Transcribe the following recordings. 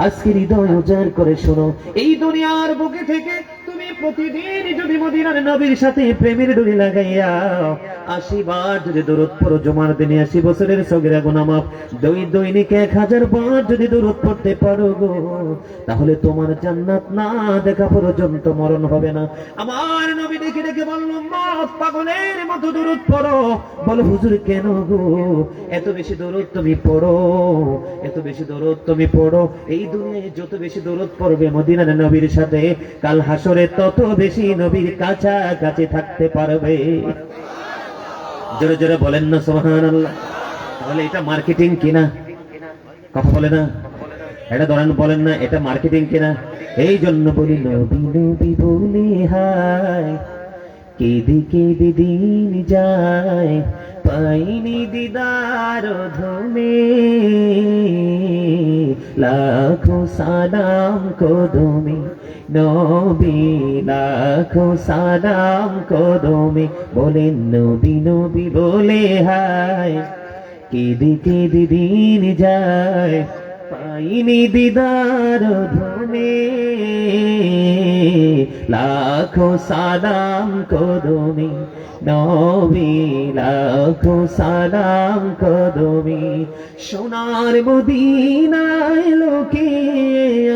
আজকে হৃদয় উজাড় করে শোনো, এই দুনিয়ার বুকে থেকে তুমি প্রতিদিন যদি মদিনার নবীর সাথে প্রেমের ডুরি লাগাইয়া 80 বার যদি দরুদ পড়ো, জুমার দিনে 80 বছরের সগীরা গুনাহ মাফ। দৈনিক 1000 বার যদি দরুদ পড়তে পারো গো, তাহলে তোমার জান্নাত না দেখা পর্যন্ত মরণ হবে না। আমার নবী ডেকে ডেকে বলল, উম্মত পাগলের মতো দরুদ পড়ো। বলো হুজুর কেন গো এত বেশি দরুদ তুমি পড়ো, এত বেশি দরুদ তুমি পড়ো? এই দুনিয়ায় যত বেশি দরুদ পড়বে মদিনার নবীর সাথে, কাল হাসরে তত বেশি নবীর কাছাকাছি থাকতে পারবে। জোরে জোরে বলেন না সুবহানাল্লাহ। তাহলে এটা মার্কেটিং কিনা? কথা বলে না, এটা ধরেন বলেন না এটা মার্কেটিং কিনা? এই জন্য বলি নবী নবী বলি হায়, কেঁদে কেঁদে দিন যায়, পাইনি দিদার ধমে, লাখো সালাম কদমে নবী, লাখো সালাম কদমে। বলেন নবী নবী বলে হায়, কেঁদে কেঁদে দিন যায়, পাইনি দিদার ধমে, লাখো সালাম কদমে নবী, লাখো সালাম কদমে। সোনার মদিনায় লোকে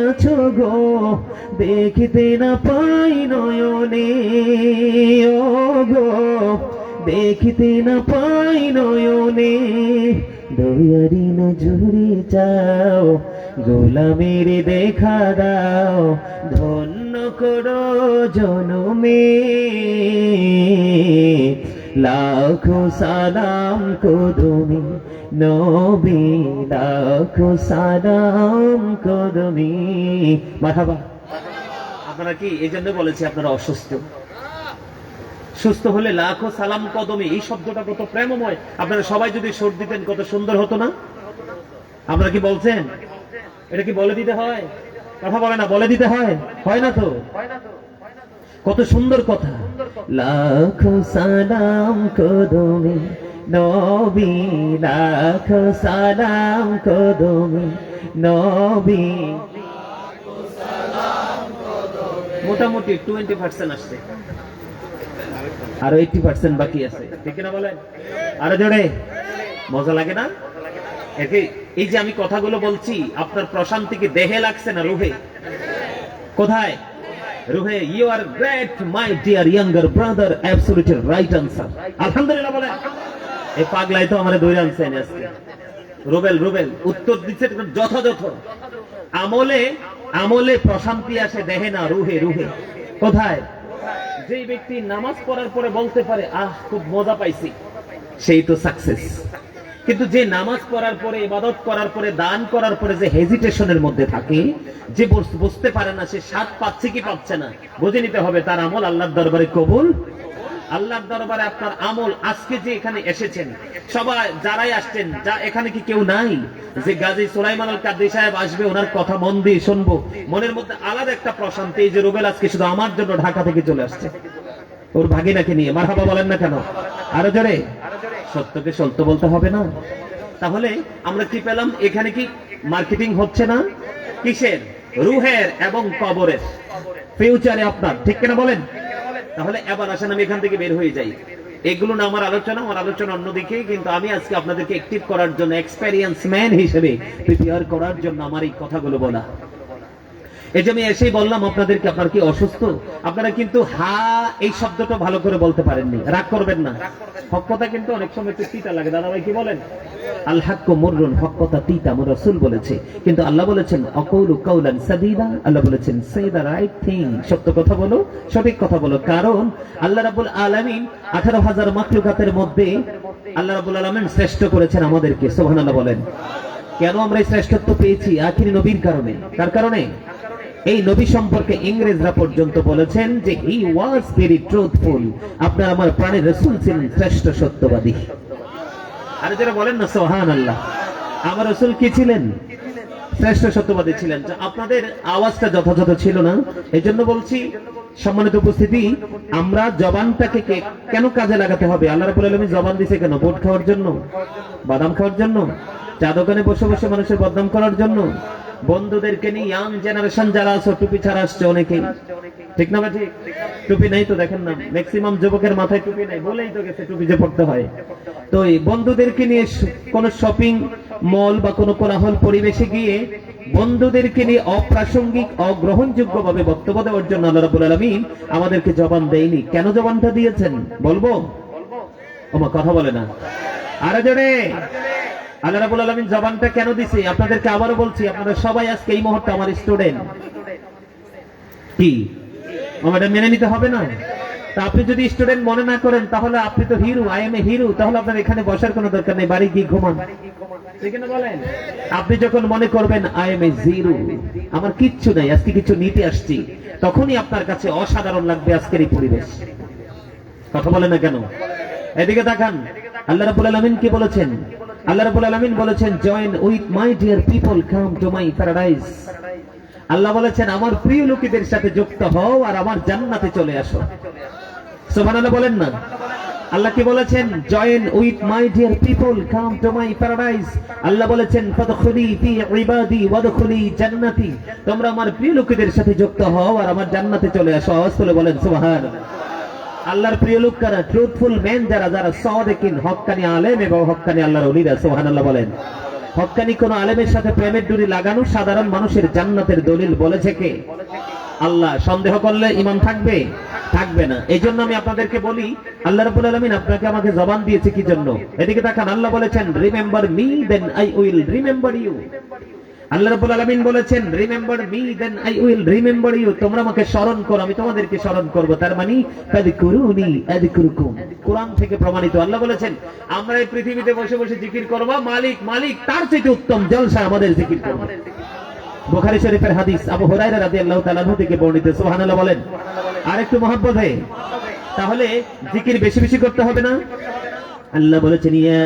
আছো গো, দেখতে না পাই নয়নে ও গো, দেখতে না পাই নয়নে। দয়ারি নজরে যাও, গোলামের দেখা দাও, ধন্য করো জনমে, লাখো সালাম কদমে নবী, লাখো সালাম কদমে। মারহাবা। আপনারা কি এই জন্য বলেছি আপনারা অসুস্থ? সুস্থ হলে লাখো সালাম কদমে, এই শব্দটা কত প্রেমময়। আপনারা সবাই যদি সুর দিতেন কত সুন্দর হতো না? আপনারা কি বলছেন? এটা কি বলে দিতে হয়? কথা বলে না, বলে দিতে হয়? হয় না তো? কত সুন্দর কথা। লাখো সালাম কদমে নবী, লাখো সালাম কদমে নবী। মোটামুটি 20% আসছে, আরো 80% বাকি আছে, ঠিক না বলেন? আরো জোরে। মজা লাগে না? এই যে আমি কথাগুলো বলছি, আপনার প্রশান্তি কি দেহে লাগছে না রুহে? কোথায়? রুহে। You are great my dear younger brother, absolutely right answer. আলহামদুলিল্লাহ বলেন। এই পাগলাই তো আমারে ধরে আনছেন আজকে। রুবেল উত্তর দিচ্ছে যথাযথ। আমলে আমলে প্রশান্তি আসে, দেহে না, রুহে। রুহে কোথায়? যে ব্যক্তি নামাজ পড়ার পরে বলতে পারে আহ খুব মজা পাইছি, সেই তো সাকসেস। কিন্তু যে নামাজ পড়ার পরে, ইবাদত করার পরে, দান করার পরে যে হেজিটেশনের মধ্যে থাকে, যে বুঝতে পারে না সে স্বাদ পাচ্ছে কি পাচ্ছে না, বুঝে নিতে হবে তার আমল আল্লাহর দরবারে কবুল। আল্লাহর দরবারে আপনার আমল। আজকে যে এখানে এসেছেন সবাই, যারাই আসছেন, যা এখানে কি কেউ নাই যে গাজী সুলাইমান আল কাদরি সাহেব আসবে, ওনার কথা মন দিয়ে শুনবো? মনের মধ্যে আলাদা একটা প্রশান্তি। এই যে রুবেল আজকে শুধু আমার জন্য ঢাকা থেকে চলে আসছে ওর ভাগিনাকে নিয়ে। মারহাবা বলেন না কেন? আরো জোরে। সত্যকে সত্য বলতে হবে না? তাহলে আমরা কি পেলাম? এখানে কি মার্কেটিং হচ্ছে না? কিসের? রুহের এবং কবরের, ফিউচারে আপনার, ঠিক কিনা বলেন? তাহলে এবার আসেন আমি এখান থেকে বের হয়ে যাই। এগুলো না আমার আলোচনা অন্যদিকে। কিন্তু আমি আজকে আপনাদেরকে অ্যাক্টিভ করার জন্য, এক্সপেরিয়েন্স ম্যান হিসেবে প্রিপেয়ার করার জন্য আমার এই কথাগুলো বলা। এই যে আমি এসেই বললাম আপনাদেরকে, আপনারা কি অসুস্থ? আপনারা কিন্তু হা এই শব্দটা ভালো করে বলতে পারেননি, রাগ করবেন না। হক কথা কিন্তু অনেক সময় একটু তিতা লাগে। দাদা ভাই কি বলেন? আল হাক্কু মুররুন, হক কথা তিতা, আমার রাসূল বলেছে। কিন্তু আল্লাহ বলেছেন আকুলু কাওলান সাদীদা, আল্লাহ বলেছেন সে দা রাইট থিং, সত্য কথা বলো, সঠিক কথা বলো। কারণ আল্লাহ রাব্বুল আলামিন 18,000 মাখলুকাতের মধ্যে আল্লাহ রাব্বুল আলামিন শ্রেষ্ঠ করেছেন আমাদেরকে। সুবহানাল্লাহ বলেন। কেন আমরা এই শ্রেষ্ঠত্ব পেয়েছি? আখিরি নবীর কারণে। কার কারণে? এই নবী সম্পর্কে ইংরেজরা পর্যন্ত বলেছেন যে হি ওয়াজ ভেরি ট্রুথফুল। আপনার আমার প্রাণের রাসূল ছিলেন শ্রেষ্ঠ সত্যবাদী। আর যারা বলেন না সুবহানাল্লাহ, আমার রাসূল কি ছিলেন? শ্রেষ্ঠ সত্যবাদী ছিলেন। আপনাদের আওয়াজটা যথাযথ ছিল না, এই জন্য বলছি। সম্মানিত উপস্থিতি, আমরা জবানটাকে কেন কাজে লাগাতে হবে? আল্লাহ রাব্বুল আলামিন জবান দিয়েছে কেন? ভোট খাওয়ার জন্য? বাদাম খাওয়ার জন্য? চা দোকানে বসে বসে মানুষের বদনাম করার জন্য? বন্ধুদেরকে নিয়ে ইয়াং জেনারেশন যারা আছে টুপি ছাড়া আসছে অনেকেই, ঠিক না ঠিক? টুপি নেই তো দেখেন না, ম্যাক্সিমাম যুবকের মাথায় টুপি নেই, বলেই তো গেছে টুপি যে পড়তে হয়। তো এই বন্ধুদেরকে নিয়ে কোন শপিং মল বা কোনো কোলাহল পরিবেশে গিয়ে বন্ধুদেরকে নিয়ে অপ্রাসঙ্গিক অগ্রহণযোগ্য ভাবে বক্তব্য দেওয়ার জন্য আল্লাহ রাব্বুল আলামিন আমাদেরকে জবান দেয়নি। কেন জবানটা দিয়েছেন বলবো? ওমা কথা বলে না, আরে জোরে। আল্লাহ রাব্বুল আলামিন জবানটা কেন দিছে আপনাদেরকে আবারও বলছি, আপনারা সবাই আজকে এই মুহূর্তে আমার স্টুডেন্ট, কি আমাদের মেনে নিতে হবে না? তা আপনি যদি স্টুডেন্ট মনে না করেন তাহলে আপনি তো hero, I M A hero, তাহলে আপনার এখানে বসার কোনো দরকার নেই, বাড়ি গিয়ে ঘুমান, ঠিক না বলেন? আপনি যখন মনে করবেন আই এম এ জিরো, আমার কিচ্ছু নাই, আজকে কিছু নিতে আসছি, তখনই আপনার কাছে অসাধারণ লাগবে আজকের এই পরিবেশ। কথা বলে না কেন? এদিকে তাকান, আল্লাহ রাব্বুল আলামিন কি বলেছেন? আল্লাহ রাব্বুল আলামিন বলেছেন, join with my dear people, come to my paradise. আল্লাহ বলেছেন আমার প্রিয় লোকেদের সাথে যুক্ত হও আর আমার জান্নাতে চলে আসো। সুবহানাল্লাহ বলেন না? আল্লাহ কি বলেছেন? Join with my dear people, come to my paradise. আল্লাহ বলেছেন ফাদখুলি ফি ইবাদি ওয়াদখুলি জান্নাতি, তোমরা আমার প্রিয় লোকেদের সাথে যুক্ত হও আর আমার জান্নাতে চলে আসো। আওয়াজ করে বলেন সুবহানাল্লাহ। আল্লাহর প্রিয় লোক কারা? ট্রুথফুল ম্যান যারা, যারা সাদিকিন, হক্কানি আলেম এবং হক্কানি আল্লাহর ওলিরা। সুবহানাল্লাহ বলেন। হক্কানি কোন আলেমের সাথে প্রেমের ডুরি লাগানো সাধারণ মানুষের জান্নাতের দলিল বলেছে কে? আল্লাহ। সন্দেহ করলে ঈমান থাকবে? থাকবে না। এইজন্য আমি আপনাদেরকে বলি, আল্লাহ রাব্বুল আলামিন আপনাকে আমাকে জবান দিয়েছে কি জন্য? এদিকে তাকান, আল্লাহ বলেছেন remember me then I will remember you. আল্লাহ রাব্বুল আলামিন বলেছেন remember me then I will remember you, তোমরা আমাকে স্মরণ করো আমি তোমাদেরকে স্মরণ করব। তার মানে ফাযকুরুনি আযকুরুকুম, কোরআন থেকে প্রমাণিত। আল্লাহ বলেছেন আমরা এই পৃথিবীতে বসে বসে জিকির করব, মালিক মালিক তার চেয়ে উত্তম জলসা আমাদের জিকির করব। বুখারী শরীফের হাদিস, আবু হুরায়রা রাদিয়াল্লাহু তাআলা আনহু থেকে বর্ণিত। সুবহানাল্লাহ বলেন। আরেকটু মহব্বত হয়, তাহলে জিকির বেশি বেশি করতে হবে না? আল্লাহ বলেছেন ইয়া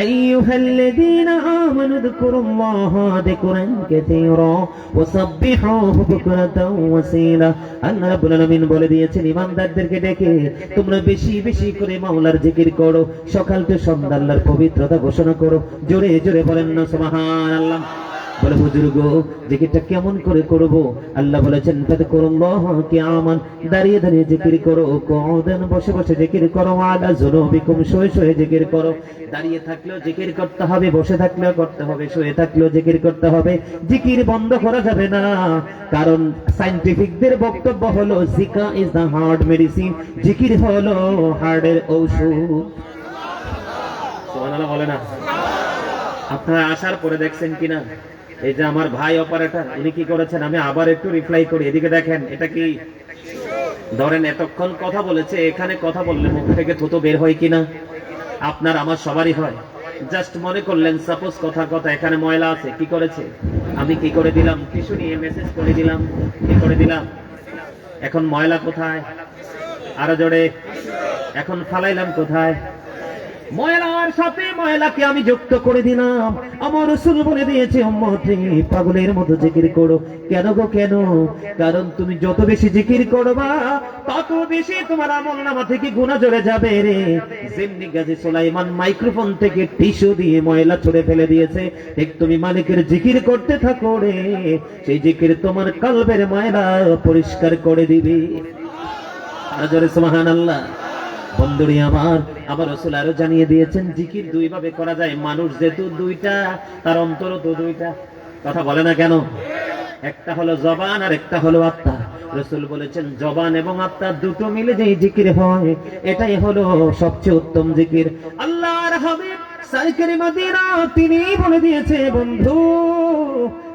আইয়ুহাল্লাযীনা আমানু যকুরুল্লাহা যিকরান কাসীরা ওয়াসাব্বিহুহু বুকরাতাও ওয়াসীলা। আল্লাহ রাব্বুল আলামিন বলে দিয়েছেন ঈমানদারদেরকে ডেকে তোমরা বেশি বেশি করে মাওলার জিকির করো, সকাল থেকে সন্ধ্যা আল্লাহর পবিত্রতা ঘোষণা করো। জোরে জোরে বলেন না সুবহানাল্লাহ। বলে হুজুর গো জিকিরটা কেমন করে করব? আল্লাহ বলেছেন ফাযকুরুল্লাহা কিয়ামান, দাঁড়িয়ে দাঁড়িয়ে জিকির করো, কুউদান বসে বসে জিকির করো, আলা যুনুবিকুম শুয়ে শুয়ে জিকির করো। দাঁড়িয়ে থাকলেও জিকির করতে হবে, বসে থাকলেও করতে হবে, শুয়ে থাকলেও জিকির করতে হবে। জিকির বন্ধ করা যাবে না, কারণ সায়েন্টিফিকদের বক্তব্য হলো Zika is the heart medicine, জিকির হলো হার্টের ঔষধ। সুবহানাল্লাহ বলে না? আপনারা আসার পরে দেখছেন কিনা এই যে আমার ভাই অপারেটর উনি কি করেছেন, আমি আবার একটু রিপ্লাই করি। এদিকে দেখেন, এটা কি ধরেন এতক্ষণ কথা বলেছে, এখানে কথা বললে মুখ থেকে থুতু বের হয় কিনা? আপনার আমার সবারই হয়। জাস্ট মনে করলেন সাপোজ কথার কথা এখানে ময়লা আছে, কি করেছে? আমি কি করে দিলাম, টিস্যু নিয়ে মেসেজ করে দিলাম, কি করে দিলাম। এখন ময়লা কোথায়? আরো জোরে। এখন ফালাইলাম কোথায়? ময়লার সাথে ময়লাকে আমি যুক্ত করে দিলাম। আমার রাসূল বলে দিয়েছে উম্মতে পাগলের মতো জিকির করো। কেন গো কেন? কারণ তুমি যত বেশি জিকির করবা তত বেশি তোমার আমলনামা থেকে গুনাহ ঝরে যাবে রে। যেমনি গাজী সুলাইমান মাইক্রোফোন থেকে টিস্যু দিয়ে ময়লা ছুঁড়ে ফেলে দিয়েছে, ঠিক তুমি মালিকের জিকির করতে থাকো রে, সেই জিকির তোমার কলবের ময়লা পরিষ্কার করে দিবে। আর জোরে সুবহানাল্লাহ। বন্ধুরি আমার, আবার রাসূল আরো জানিয়ে দিয়েছেন জিকির দুই ভাবে করা যায়। মানুষ যেহেতু দুইটা, তার অন্তর তো দুইটা। কথা বলে না কেন? একটা হলো জবান আর একটা হলো আত্মা। রাসূল বলেছেন জবান এবং আত্মা দুটো মিলে যেই জিকির হয় এটাই হলো সবচেয়ে উত্তম জিকির। আল্লাহর হাবিব সাইকেরে মদিনা তিনি বলে দিয়েছে বন্ধু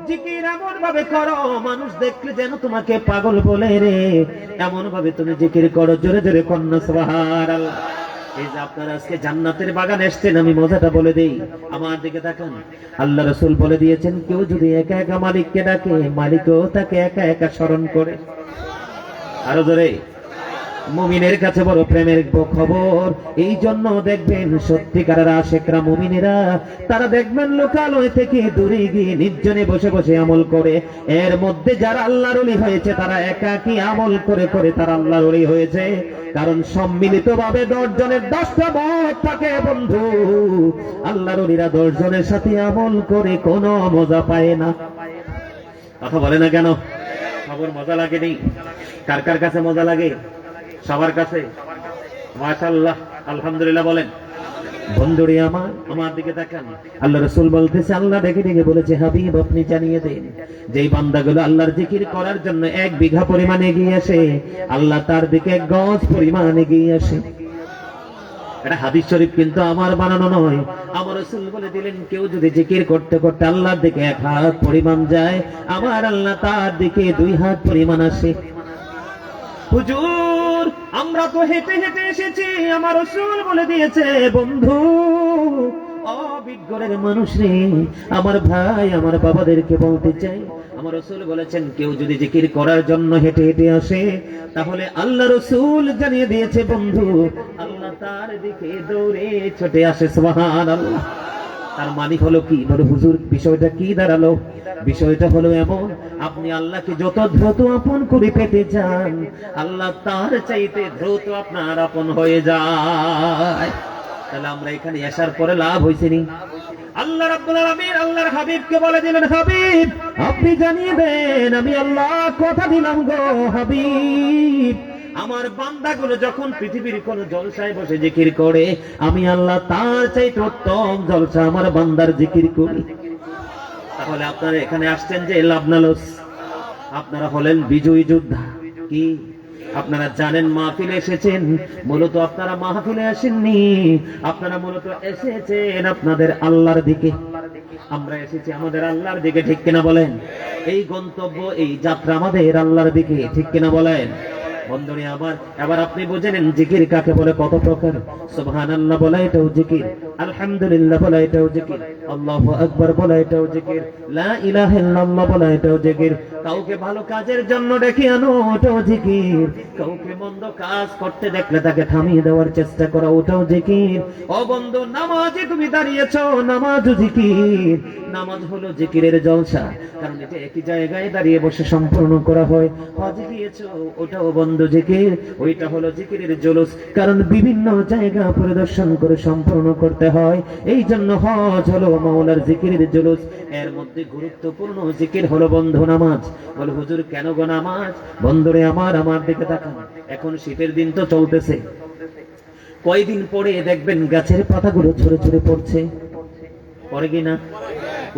জিকির এমন ভাবে করো মানুষ দেখলে যেন তোমাকে পাগল বলে রে, এমন ভাবে তুমি জিকির করো। জোরে জোরে কন্যা সুবহানাল্লাহ। এই যে আপনারা আজকে জান্নাতের বাগান এসেছেন, আমি মজাটা বলে দেই, আমার দিকে তাকান। আল্লাহ রাসূল বলে দিয়েছেন কেউ যদি একা একা মালিককে ডাকে, মালিকও তাকে একা একা স্মরণ করে। আরো জোরে। মুমিনের কাছে বড় প্রেমের খবর। এই জন্য দেখবেন সত্যিকারের আশিকরা মুমিনেরা তারা দেখবেন লোকালয় থেকে দূরে গিয়ে নির্জনে বসে বসে আমল করে। এর মধ্যে যারা আল্লাহর ওলি হয়েছে তারা একাকী আমল করে করে তারা আল্লাহর ওলি হয়েছে। কারণ সম্মিলিতভাবে 10 জনের 10টা মত থাকে বন্ধু। আল্লাহর ওলিরা 10 জনের সাথে আমল করে কোনো মজা পায় না। কথা বলে না কেন? খবর মজা লাগেনি? কার কার কাছে মজা লাগে? সবার কাছে। মাশাআল্লাহ, আলহামদুলিল্লাহ বলেন। বন্ধুরে আমার দিকে তাকান। আল্লাহ রাসূল বলতেছে, আল্লাহ ডেকে ডেকে বলেছে, হাবিব আপনি জানিয়ে দেন যেই বান্দাগুলো আল্লাহর জিকির করার জন্য 1 বিঘা পরিমাণ এগিয়ে আসে, আল্লাহ তার দিকে 1 গজ পরিমাণ এগিয়ে আসে। এটা হাদিস শরীফ, কিন্তু আমার বানানো নয়। আমার রাসূল বলে দিলেন, কেউ যদি জিকির করতে করতে আল্লাহর দিকে 1 হাত পরিমাণ যায়, আমার আল্লাহ তার দিকে 2 হাত পরিমাণ আসে। হুজুর আমরা তো হেঁটে হেঁটে এসেছি, আমার রাসূল বলে দিয়েছে, বন্ধু অবিজ্ঞের মানুষ রে, আমার ভাই আমার বাবাদেরকে বলতে চাই, আমার রাসূল বলেছেন কেউ যদি জিকির করার জন্য হেঁটে হেঁটে আসে, তাহলে আল্লাহ রাসূল জানিয়ে দিয়েছে, বন্ধু আল্লাহ তার দিকে দৌড়ে ছুটে আসে। সুবহানাল্লাহ। তার মানে হলো কি? বলে হুজুর বিষয়টা কি দাঁড়ালো? বিষয়টা হলো এমন, আপনি আল্লাহকে যত দ্রুত আপন করে পেতে চান, আল্লাহ তার চাইতে দ্রুত আপনার আপন হয়ে যায়। তাহলে আমরা এখানে আসার পরে লাভ হয়েছে নি? আল্লাহ রাব্বুল আলামিন আল্লাহর হাবিবকে বলে দিলেন, হাবিব আপনি জানিয়ে দেন, আমি আল্লাহ কথা দিলাম গো হাবিব, আমার বান্দাগুলো যখন পৃথিবীর কোন জলসায় বসে জিকির করে, আমি আল্লাহ তার চাইতে উত্তম জলসা আমার বান্দার জিকির করি। তাহলে আপনারা এখানে আসছেন যে লাভ না লস? আপনারা হলেন বিজয়ী যোদ্ধা। কি আপনারা জানেন মাহফিলে এসেছেন, মূলত আপনারা মাহফিলে আসেননি, আপনারা মূলত এসেছেন আপনাদের আল্লাহর দিকে। আমরা এসেছি আমাদের আল্লাহর দিকে, ঠিক কিনা বলেন? এই গন্তব্য, এই যাত্রা আমাদের আল্লাহর দিকে, ঠিক কিনা বলেন? বন্ধুরে আবার এবার আপনি বুঝে নেন জিকির কাকে বলে, কত প্রকার। সুবহানাল্লাহ বলা এটাও জিকির, আলহামদুলিল্লাহ বলা এটাও জিকির, আল্লাহু আকবার বলা এটাও জিকির, লা ইলাহা ইল্লাল্লাহ বলা এটাও জিকির, কাউকে ভালো কাজের জন্য ডেকে আনো ওটাও জিকির, কাউকে মন্দ কাজ করতে দেখলে তাকে থামিয়ে দেওয়ার চেষ্টা করা ওটাও জিকির। ও বন্ধু, নামাজে তুমি দাঁড়িয়েছো, নামাজও জিকির। নামাজ হলো জিকিরের জলসা, কারণ এটা একই জায়গায় দাঁড়িয়ে বসে সম্পূর্ণ করা হয়। হজ গিয়েছো, ওটাও বন্ধু জিকির, ওইটা হলো জিকিরের জুলুস, কারণ বিভিন্ন জায়গা পরিদর্শন করে সম্পূর্ণ করতে হয়। এই জন্য হজ হলো মাওলার জিকিরের জুলুস। এর মধ্যে গুরুত্বপূর্ণ জিকির হলো বন্ধু নামাজ। বলে হুজুর কেন গো নামাজ? বন্ধুরে আমার দিকে তাকান। এখন শীতের দিন তো চলতেছে, কয়দিন পরে দেখবেন গাছের পাতাগুলো ঝরে ঝরে পড়ছে, পরে কিনা?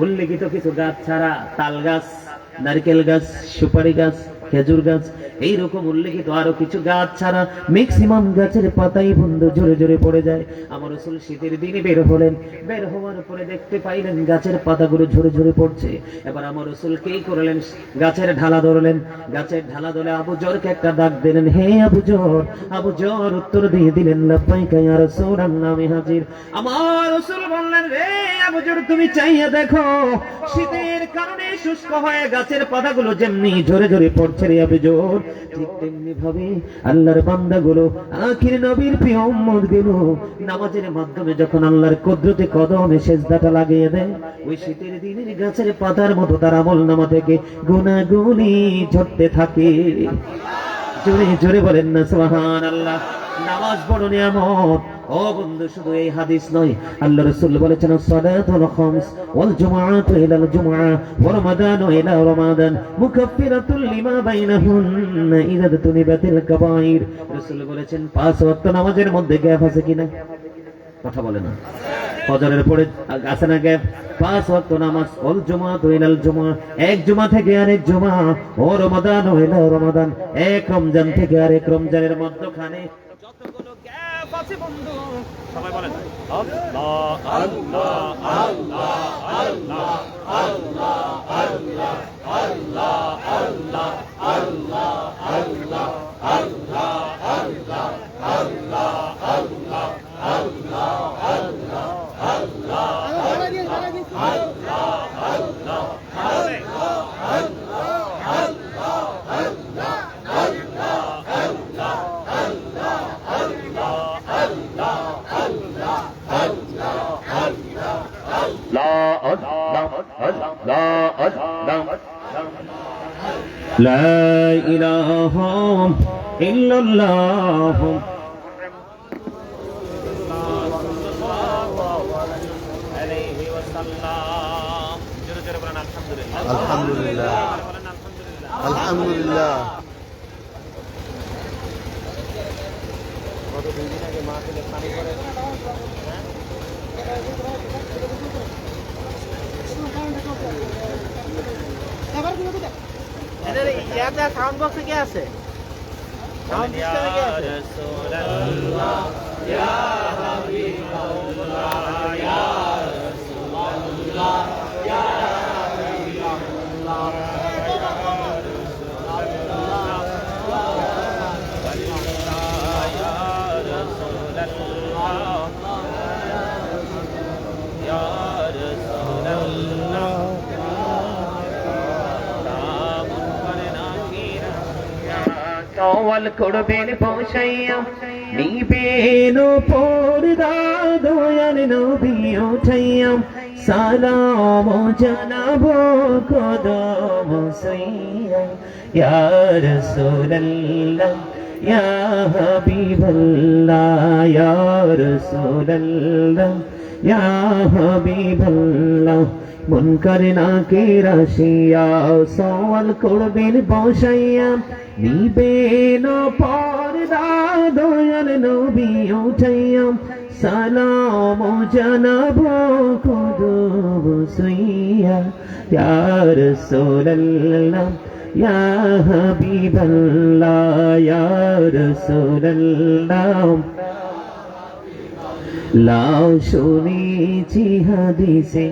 উল্লেখিত কিছু গাছ ছাড়া, তাল গাছ, নারকেল গাছ, সুপারি গাছ, খেজুর গাছ, এইরকম উল্লেখিত আরো কিছু গাছ ছাড়া ম্যাক্সিমাম গাছের পাতাই বন্ধু জোরে জোরে পড়ে যায়। আমার রাসূল শীতের দিনে বের হলেন, বের হওয়ার পরে দেখতে পাইলেন গাছের পাতাগুলো ঝরে ঝরে পড়ছে। এবার আমার রাসূল কি করলেন? গাছের ঢালা ধরলেন, গাছের ঢালা ধরে আবু জরকে একটা ডাক দিলেন, হে আবু জর। আবু জর উত্তর দিয়ে দিলেন, লাব্বাইকা ইয়া রাসূলুল্লাহ, আমি হাজির। আমার রাসূল বললেন, রে আবু জর তুমি চাইয়া দেখো, শীতের কারণে শুষ্ক হয়ে গাছের পাতাগুলো যেমনি ঝরে ঝরে পড়ছে রে আবু জর, ঠিক তেমনি ভাবে আল্লাহর বান্দাগুলো, আখির নবীর প্রিয় উম্মতগুলো নামাজের মাধ্যমে যখন আল্লাহর কুদরতে কদমে সেজদাটা লাগিয়ে দেয়, ওই শীতের দিনের গাছের পাতার মতো তার আমলনামা থেকে গুনাহগুলি ঝরতে থাকে। জোরে জোরে বলেন না সুবহানাল্লাহ। নামাজ বড় নিয়ামত। ও বন্ধু, শুধু এই হাদিস নয়, আল্লাহ রাসূল বলেছেন, সালাতুল খামস ওয়াল জুমআতু ইলাল জুমআ ওয়া রমাদানু ইলা রমাদান মুকাফফিরাতুল লিমা বাইনাহুন্না ইযা তুনিবাতিল কাবাইর। রাসূল বলেছেন 5 ওয়াক্ত নামাজের মধ্যে গ্যাপ আছে কিনা? কথা বলে না। ফজরের পরে আছে না গ্যাপ? 5 ওয়াক্ত নামাজ, ওয়াল জুমআতু ইলাল জুমআ, এক জুমা থেকে আরেক জুমা, ও রমাদানু ইলা রমাদান, এক রমজান থেকে আরেক রমজানের মধ্যখানে যতগুলো গ্যাপ আছে বন্ধু, সবাই বলেন আল্লাহ আল্লাহ আল্লাহ আল্লাহ আল্লাহ আল্লাহ আল্লাহ আল্লাহ আল্লাহ আল্লাহ আল্লাহ আল্লাহ আল্লাহ আল্লাহ আল্লাহ আল্লাহ আল্লাহ لا إله إلا الله عليه وسلم. আলহামদুলিল্লাহ আলহামদুলিল্লাহ। সাউন্ড বক্সে কে আছে? সাউন্ড সিস্টেমে কে আছে? সওয়াল করবেন বসাইয়া নিবেন পর্দা দয়াল নবী উঠাইয়া সালাম জানাবো কদম সইয়া ইয়া রাসূলুল্লাহ ইয়া হাবিবাল্লাহ ইয়া রাসূলুল্লাহ ইয়া হাবিবাল্লাহ মুনকার নাকির আসিয়া সওয়াল করবেন বসাইয়া নিবেন পর্দা দয়াল নবী উঠাইয়া সালাম জানাবো কদম সইয়া ইয়া রাসূলুল্লাহ ইয়া হাবিবাল্লাহ ইয়া রাসূলুল্লাহ লাও শুনেছি হাদিসে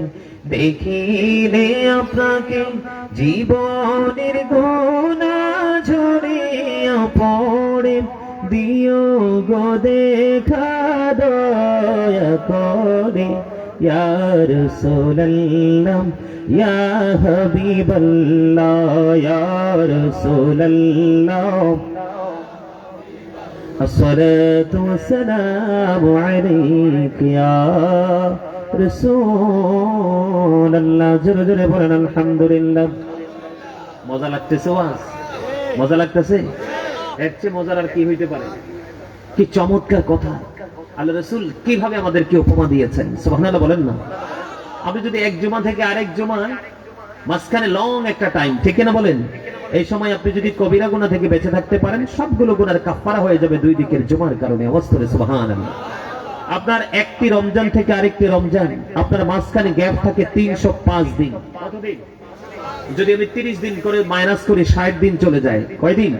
দেখিলে আপনাকে জীবনের গোনা ঝরিয়া পড়ে দিও গো দেখা দয়া করে ইয়া রাসূলুল্লাহ ইয়া হাবিবাল্লাহ ইয়া রাসূলুল্লাহ الصلاة والسلام عليك يا رسول الله জোরে জোরে বলেন আলহামদুলিল্লাহ। মজা লাগতেছে ওয়াজ? মজা লাগতেছে? এর চেয়ে মজার আর কি হইতে পারে? কি চমৎকার কথা! আল্লাহ রাসূল কিভাবে আমাদেরকে উপমা দিয়েছেন, সুবহানাল্লাহ বলেন না। আপনি যদি এক জুমা থেকে আরেক জুমা মাঝখানে লং একটা টাইম, ঠিক না বলেন? এই সময় আপনি যদি কবিরা গুনাহ থেকে বেঁচে থাকতে পারেন, সবগুলো গুনার কাফারা হয়ে যাবে দুই দিকের জুমার কারণে। অবস্থা সুবহানাল্লাহ। আপনার একটি রমজান থেকে আরেকটি রমজান, আপনার মাঝখানে গ্যাপ থাকে 305 দিন। কতদিন? যদি আমি 30 দিন করে মাইনাস করি 60 দিন চলে যায়। কয়দিন?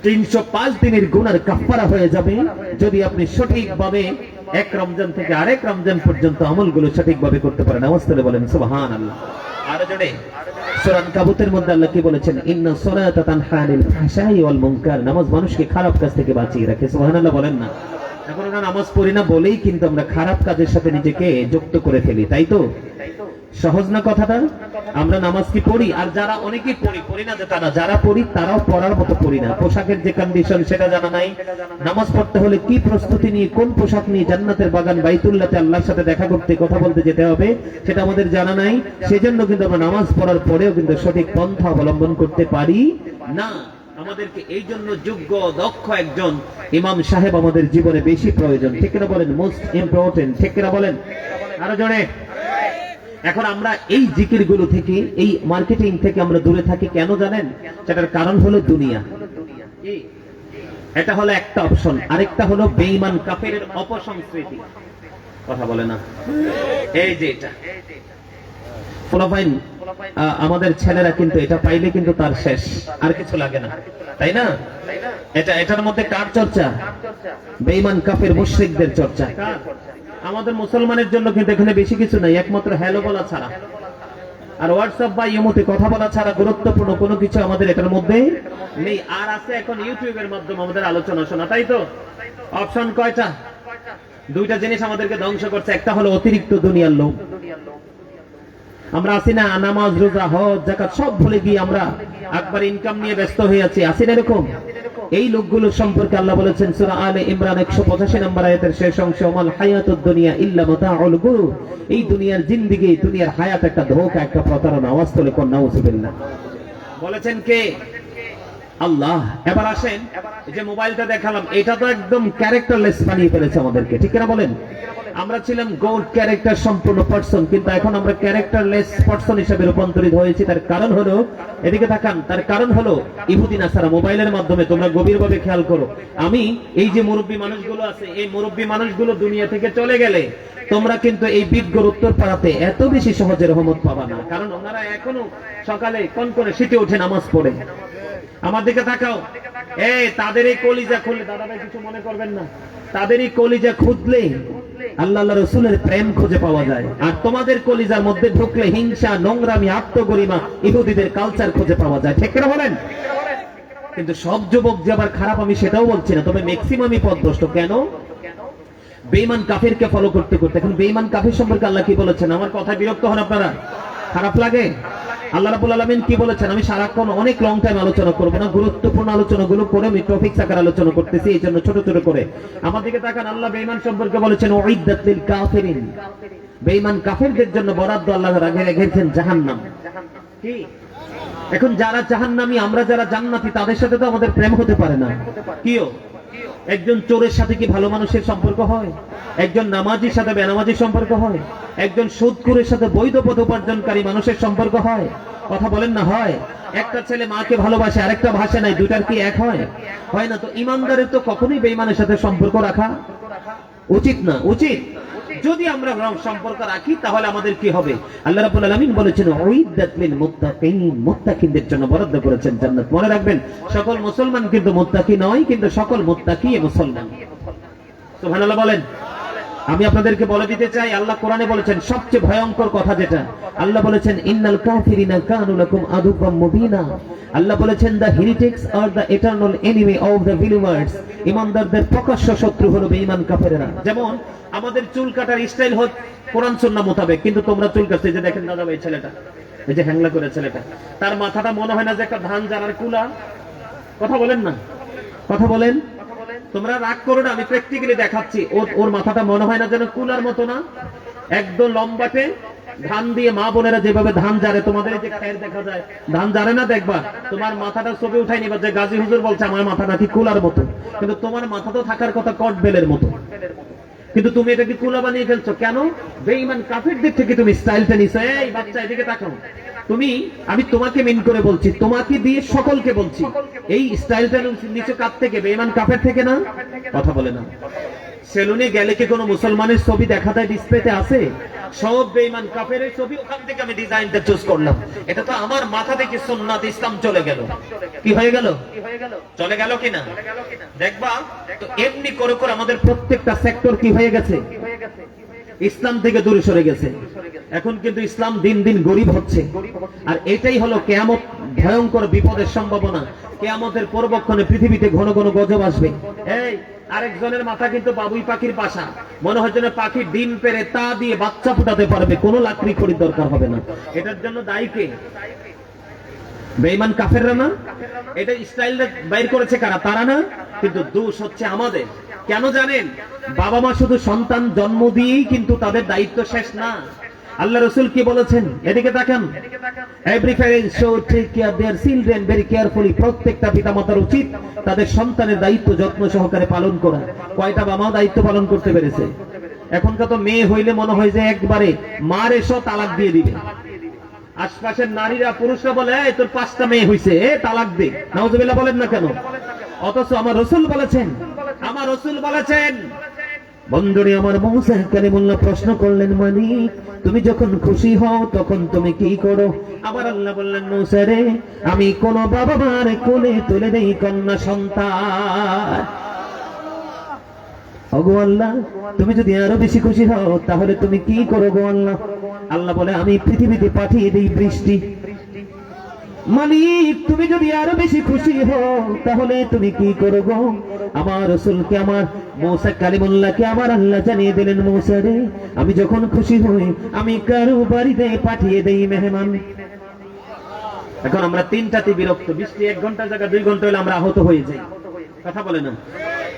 305 দিনের গুনার কাফারা হয়ে যাবে যদি আপনি সঠিকভাবে এক রমজান থেকে আরেক রমজান পর্যন্ত আমলগুলো সঠিকভাবে করতে পারেন। অবস্থা বলেন সুবহানাল্লাহ। আর জোরে সূরা আনকাবুতের মধ্যে আল্লাহ কি বলেছেন? ইন্না সলাতা তানহা আনিল ফাহশাই ওয়াল মুনকার। নামাজ মানুষকে খারাপ কাজ থেকে বাঁচিয়ে রাখে। সুবহানাল্লাহ বলেন না। এখন আমরা নামাজ পড়ি না বলেই কিন্তু আমরা খারাপ কাজের সাথে নিজেকে যুক্ত করে ফেলি, তাই তো? সহজ না কথাটা? আমরা নামাজ কি পড়ি? আর যারা অনেকেই পড়ি না যে তারা, যারা পড়ি তারাও পড়ার মতো পড়ি না। পোশাকের যে কন্ডিশন সেটা জানা নাই। নামাজ পড়তে হলে কি প্রস্তুতি নিয়ে, কোন পোশাক নিয়ে জান্নাতের বাগান বাইতুল্লাহতে আল্লাহর সাথে দেখা করতে, কথা বলতে যেতে হবে, সেটা আমাদের জানা নাই। সেজন্য কিন্তু আমরা নামাজ পড়ার পরেও কিন্তু সঠিক পন্থা অবলম্বন করতে পারি না। আমাদেরকে এই জন্য যোগ্য দক্ষ একজন ইমাম সাহেব আমাদের জীবনে বেশি প্রয়োজন, ঠিক না বলেন? মোস্ট ইম্পর্টেন্ট, ঠিক না বলেন? আরো জোরে। এখন আমরা এই জিকিরগুলো থেকে, এই মার্কেটিং থেকে আমরা দূরে থাকি কেন জানেন? সেটার কারণ হলো দুনিয়া। এটা হলো একটা অপশন। আরেকটা হলো বেঈমান কাফেরের অপসংস্কৃতি। কথা বলে না? এই যে এটা ফলোফাইন, আমাদের ছেলেরা কিন্তু এটা পাইলে কিন্তু তার শেষ, আর কিছু লাগে না, তাই না? এটার মধ্যে কার চর্চা? বেঈমান কাফের মুশরিকদের চর্চা। আমাদের মুসলমানের জন্য কিন্তু এখানে বেশি কিছু নাই, একমাত্র হ্যালো বলা ছাড়া আর হোয়াটসঅ্যাপ বা ইমোতে কথা বলা ছাড়া গুরুত্বপূর্ণ কোনো কিছু আমাদের এটার মধ্যে নেই। আর আছে এখন ইউটিউবের মাধ্যমে আমাদের আলোচনা শোনা, তাই তো? অপশন কয়টা? দুইটা জিনিস আমাদেরকে ধ্বংস করছে। একটা হলো অতিরিক্ত দুনিয়ার লোভ। আমরা আসি না, নামাজ রোজা হজ যাকাত সব ভুলে গিয়ে আমরা একবার ইনকাম নিয়ে ব্যস্ত হয়ে আছি, আসি না এরকম? এই লোকগুলো সম্পর্কে আল্লাহ বলেছেন সূরা আলে ইমরান 185 নম্বর আয়াতের শেষ অংশে, ওমাল হায়াতুদ দুনিয়া ইল্লা মাতাউল গুরুর। এই দুনিয়ার জিন্দেগি, দুনিয়ার হায়াত একটা ধোঁকা, একটা প্রতারণা। আওয়াজ তোলে কোন নাউজুবিল্লাহ। বলেছেন কে? আল্লাহ। এবার আসেন, এই যে মোবাইলটা দেখালাম, এটা তো একদম ক্যারেক্টারলেস বানিয়ে ফেলেছে আমাদেরকে, ঠিক কিনা বলেন? আমরা ছিলাম গুড ক্যারেক্টার সম্পূর্ণ পার্সন, কিন্তু এখন আমরা ক্যারেক্টারলেস পার্সন হিসেবে রূপান্তরিত হয়েছি। তার কারণ হলো, এদিকে তাকান, তার কারণ হলো ইহুদি নাসারা মোবাইলের মাধ্যমে। তোমরা গভীরভাবে খেয়াল করো, আমি এই যে মুরব্বী মানুষগুলো আছে, এই মুরব্বী মানুষগুলো দুনিয়া থেকে চলে গেলে তোমরা কিন্তু এই বিজ্ঞর উত্তর পাড়াতে এত বেশি সহজে রহমত পাবা না, কারণ ওনারা এখনো সকালে কোন করে শীতে উঠে নামাজ পড়ে। আমার দিকে তাকাও, তাদের এই কলিজা খুললে, দাদা ভাই কিছু মনে করবেন না, তাদের এই কলিজা খুঁজলে আল্লাহ রসুলের প্রেম খুঁজে পাওয়া যায়, আর তোমাদের কলিজার মধ্যে ঢুকলে হিংসা, নোংরামি, আত্মগরিমা, ইহুদিদের কালচার খুঁজে পাওয়া যায়, ঠিক করে বলেন? কিন্তু সব যুবক যে আবার খারাপ আমি সেটাও বলছি না, তবে ম্যাক্সিমামই পথভ্রষ্ট। কেন? বেঈমান কাফিরকে ফলো করতে করতে। এখন বেঈমান কাফির সম্পর্কে আল্লাহ কি বলেছেন? আমার কথায় বিরক্ত হন আপনারা? খারাপ লাগে? আল্লাহ রাব্বুল আলামিন কি বলেছেন? আমি সারাক্ষণ অনেক লং টাইম আলোচনা করব না, গুরুত্বপূর্ণ আলোচনাগুলো করে আমি টপিকস আকারে আলোচনা করতেছি, এই জন্য ছোট ছোট করে। আমার দিকে তাকান, আল্লাহ বেঈমান সম্পর্কে বলেছেন উইদ্দাত লিল কাফিরিন। বেঈমান কাফিরদের জন্য বরাদ্দ আল্লাহ রেখেছেন জাহান্নাম। কি? এখন যারা জাহান্নামী, আমরা যারা জান্নাতি, তাদের সাথে তো আমাদের প্রেম হতে পারে না। কিও? একজন চোরের সাথে কি ভালো মানুষের সম্পর্ক হয়? একজন নামাজির সাথে বেনামাজির সম্পর্ক হয়? একজন সুদখোরের সাথে বৈধ পথ উপার্জনকারী মানুষের সম্পর্ক হয়? কথা বলেন না, হয়? একটা ছেলে মাকে ভালোবাসে, আরেকটা ভাষা নাই, দুটার কি এক হয়? হয় না। তো ইমানদারের তো কখনোই বেঈমানের সাথে সম্পর্ক রাখা উচিত না। উচিত যদি আমরা সম্পর্ক রাখি, তাহলে আমাদের কি হবে? আল্লাহ রাব্বুল আলামিন বলেছেন উইদ্দাত লিল মুত্তাকিন, মুত্তাকিনদের জন্য বরাদ্দ করেছেন জান্নাত। মনে রাখবেন, সকল মুসলমান কিন্তু মুত্তাকি নয়, কিন্তু সকল মুত্তাকি মুসলমান। সুবহানাল্লাহ বলেন। আমি আপনাদেরকে বলে দিতে চাই, আল্লাহ কোরআনে বলেছেন সবচেয়ে ভয়ঙ্কর কথা যেটা, আল্লাহ বলেছেন ইন্নাল কাফিরিনা কানু লাকুম আদুওয়াম মুবিনা। আল্লাহ বলেছেন the heretics are the eternal enemy of the believers. ইমানদারদের প্রকাশ্য শত্রু হলো বেঈমান কাফেররা। যেমন আমাদের চুল কাটার স্টাইল হচ্ছে কোরআন সুন্নাহ মোতাবেক, কিন্তু তোমরা চুল কাটতে যে দেখেন দাদা ভাই ছেলেটা, এই যে হ্যাংলা করে ছেলেটা, তার মাথাটা মনে হয় না যে একটা ধান জানার কুলা? কথা বলেন না, কথা বলেন। তোমরা রাগ করো না, আমি প্র্যাকটিক্যালি দেখাচ্ছি। ওর মাথাটা মনে হয় না যেন কুলার মতো? না, একদম লম্বাটে ধান দিয়ে মা বোনেরা যেভাবে ধান জারে, তোমাদের এই যে খের দেখা যায়, ধান জারে না, দেখবা তোমার মাথাটা ছবি উঠাই নিবা যে গাজী হুজুর বলছে আমার মাথা নাকি কুলার মতো, কিন্তু তোমার মাথা তো থাকার কথা কটবেলের মতো, কিন্তু তুমি এটাকে কুলা বানিয়ে ফেলছো কেন? বেঈমান কাফেরদের থেকে তুমি স্টাইলটা নিছো। এই বাচ্চা এদিকে তাকাও, আমি তোমাকে মিন করে বলছি, তোমাকে দিয়ে সকলকে বলছি, এই স্টাইলটা নিচে কার থেকে? বেঈমান কাফের থেকে না? কথা বলে না। সেলুনে গেলে কি কোনো মুসলমানের ছবি দেখা যায় ডিসপ্লেতে? আছে? সব বেঈমান কাফেরের ছবি, ওখান থেকে আমি ডিজাইনটা চুজ করলাম। এটা তো আমার মাথা থেকে সুন্নাত ইসলাম চলে গেল। কি হয়ে গেল? চলে গেল কিনা দেখবা। তো এমনি করে করে আমাদের প্রত্যেকটা সেক্টর কি হয়ে গেছে? ইসলাম থেকে দূরে সরে গেছে। এখন কিন্তু ইসলাম দিন দিন গরিব হচ্ছে, আর এটাই হলো কিয়ামত, ভয়ঙ্কর বিপদের সম্ভাবনা। কিয়ামতের পূর্বক্ষণে পৃথিবীতে ঘন ঘন গজব আসবে। এই আরেকজনের মাথা কিন্তু বাবুই পাখির বাসা, মনে হয় যেন পাখি ডিম পেড়ে তা দিয়ে বাচ্চা ফুটাতে পারবে, কোনো লাকড়ি খড়ির দরকার হবে না। এটার জন্য দায়ী কে? বেঈমান কাফেররা না? এটা স্টাইলটা বাইর করেছে কারা? তারা না? কিন্তু দোষ হচ্ছে আমাদের। কেন জানেন? বাবা মা শুধু সন্তান জন্ম দিয়েই কিন্তু তাদের দায়িত্ব শেষ না। আল্লাহ রাসূল কি বলেছেন? এদিকে তাকান, every parent should take care their children very carefully. প্রত্যেকটা পিতামাতার উচিত তাদের সন্তানের দায়িত্ব যত্ন সহকারে পালন করা। কয়টা বাবা মা দায়িত্ব পালন করতে পেরেছে? এখনকার তো মেয়ে হইলে মনে হয় যে একবারে মার এসো তালাক দিয়ে দিবে। আশপাশের নারীরা, পুরুষরা বলে এই তোর 5টা মেয়ে হইছে, তালাক দে। নাউজুবিল্লাহ বলেন না কেন? অথচ আমার রাসূল বলেছেন, আমার রাসূল বলেছেন, বন্ধুরে আমার মুসা কালিমুল্লাহ প্রশ্ন করলেন, মালিক তুমি যখন খুশি হও তখন তুমি কি করো? আবার আল্লাহ বললেন, মুসা রে আমি কোন বাবা মার কোলে তুলে দেই কন্যা সন্তান। ওগো আল্লাহ, তুমি যদি আরো বেশি খুশি হও তাহলে তুমি কি করো গো আল্লাহ? আল্লাহ বলে, আমি পৃথিবীতে পাঠিয়ে দেই বৃষ্টি। মালিক তুমি যদি আরো বেশি খুশি হও তাহলে তুমি কি করো গো? আমার রাসূলকে, আমার মুসা কালিমুল্লাহকে আমার আল্লাহ জানিয়ে দিলেন, মুসা রে আমি যখন খুশি হই আমি কারো বাড়িতে পাঠিয়ে দেই মেহমান। এখন আমরা 3টাতে বিরক্ত। বৃষ্টি 1 ঘন্টার জায়গায় 2 ঘন্টা হলে আমরা আহত হয়ে যাই। কথা বলে না?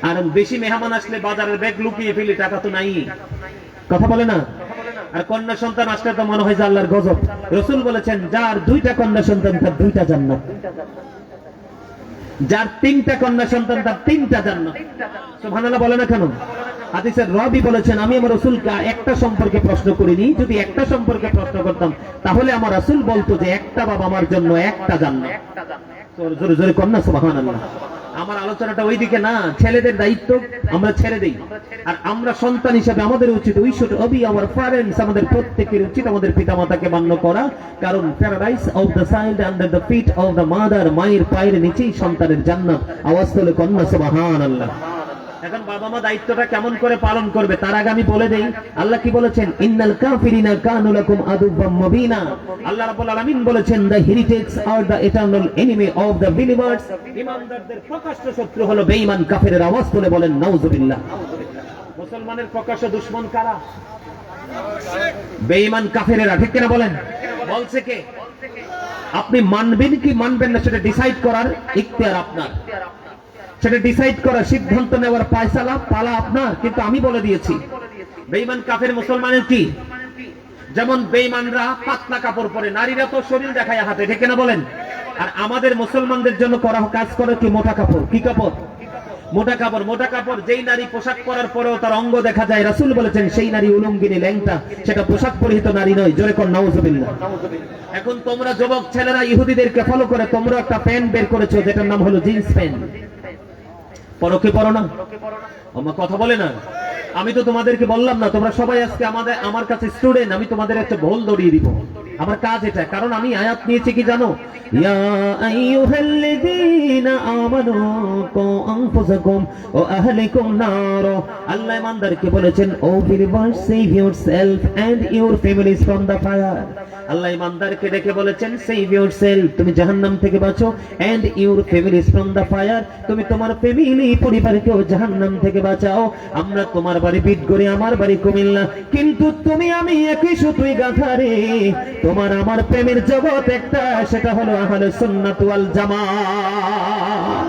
আর বেশি মেহমান আসলে বাজারের ব্যাগ লুকিয়ে ফেলি, টাকা তো নাই। কথা বলে না? আর কন্যা সন্তান আসলে তো মনে হয় যে আল্লাহর গজব। রাসূল বলেছেন, যার 2টা কন্যা সন্তান তার 2টা জান্নাত। যার 3টা কন্যা সন্তান তার 3টা জান্নাত। সুবহানাল্লাহ বলে না কেন? হাদিসের রাবী বলেছেন, আমি আমার রাসূলকে একটা সম্পর্কে প্রশ্ন করিনি, যদি একটা সম্পর্কে প্রশ্ন করতাম তাহলে আমার রাসূল বলতো যে একটা বাবা আমার জন্য একটা জান্নাত। জোরে জোরে কন্যা সুবহানাল্লাহ। আমার আলোচনাটা ওইদিকে না, ছেলেদের দায়িত্ব আমরা ছেড়ে দেই, আর আমরা সন্তান হিসেবে আমাদের উচিত we should obey our parents, আমাদের প্রত্যেকের উচিত আমাদের পিতামাতাকে মান্য করা, কারণ paradise of the child under the feet of the mother, মায়ের পায়ের নিচেই সন্তানের জান্নাত। আওয়াজ তোলে কন্যা সুবহানাল্লাহ। এখন বাবা মা দায়িত্বটা কেমন করে পালন করবে তার আগে আমি বলে দেই, আল্লাহ কি বলেছেন? ইন্নাল কাফিরিনা কানু লাকুম আদুওয়াম মুবিনা। আল্লাহ রাব্বুল আলামিন বলেছেন, the heritage are the eternal enemy of the believers. ঈমানদারদের প্রকাশ্য শত্রু হলো বেঈমান কাফেরের। আওয়াজ তুলে বলেন নাউজুবিল্লাহ। মুসলমানের প্রকাশ্য দুশমন কারা? বেঈমান কাফেরেরা, ঠিক কিনা বলেন? বলছে কে? আপনি মানবেন কি মানবেন না সেটা ডিসাইড করার ইখতিয়ার আপনার, সেটা ডিসাইড করার, সিদ্ধান্ত নেওয়ার ফয়সালা পালা আপনার। কিন্তু আমি বলে দিয়েছি বেঈমান কাফের মুসলমানের কি? যেমন বেঈমানরা পাতলা কাপড় পরে, নারীরা তো শরীর দেখায় হাতে, ঠিক না বলেন? আর আমাদের মুসলমানদের জন্য করা কাজ করে কি? মোটা কাপড়। কি কাপড়? মোটা কাপড়। মোটা কাপড় যেই নারী পোশাক পরার পরেও তার অঙ্গ দেখা যায়, রাসূল বলেছেন সেই নারী উলঙ্গিনী, ল্যাংটা, সেটা পোশাক পরিহিত নারী নয়। জোরে কোন নাউজুবিল্লাহ। এখন তোমরা যুবক ছেলেরা ইহুদিদেরকে ফলো করে তোমরা একটা প্যান্ট বের করেছো যেটার নাম হলো জিন্স প্যান্ট। পরো কি পরো না? আমার কথা বলে না। আমি তো তোমাদেরকে বললাম না, তোমরা সবাই আজকে আমার কাছে স্টুডেন্ট, আমি তোমাদের একটা ভুল ধরিয়ে দিব। আমার কাজ এটা, কারণ আমি আয়াত নিয়েছি কি জানো? ইয়া আইয়ুহাল্লাযীনা আমানু কু আনফুসাকুম ওয়া আহলিকুম নার। আল্লাহ ইমানদারকে বলেছেন, O believers, save yourself and your families from the fire. আল্লাহ ইমানদারকে ডেকে বলেছেন, সেভ ইয়োরসেলফ, তুমি জাহান্নাম থেকে বাঁচো, and your families from the fire, তুমি তোমার ফ্যামিলি পরিবারকেও জাহান্নাম থেকে বাঁচাও। আমরা তোমার বাড়ি বিটগড়ি, আমার বাড়ি কুমিল্লা, কিন্তু তুমি আমি একই সুতোয় গাঁথা রে। তোমার আমার প্রেমের জগৎ একটা, সেটা হলো আহলে সুন্নাত ওয়াল জামাত।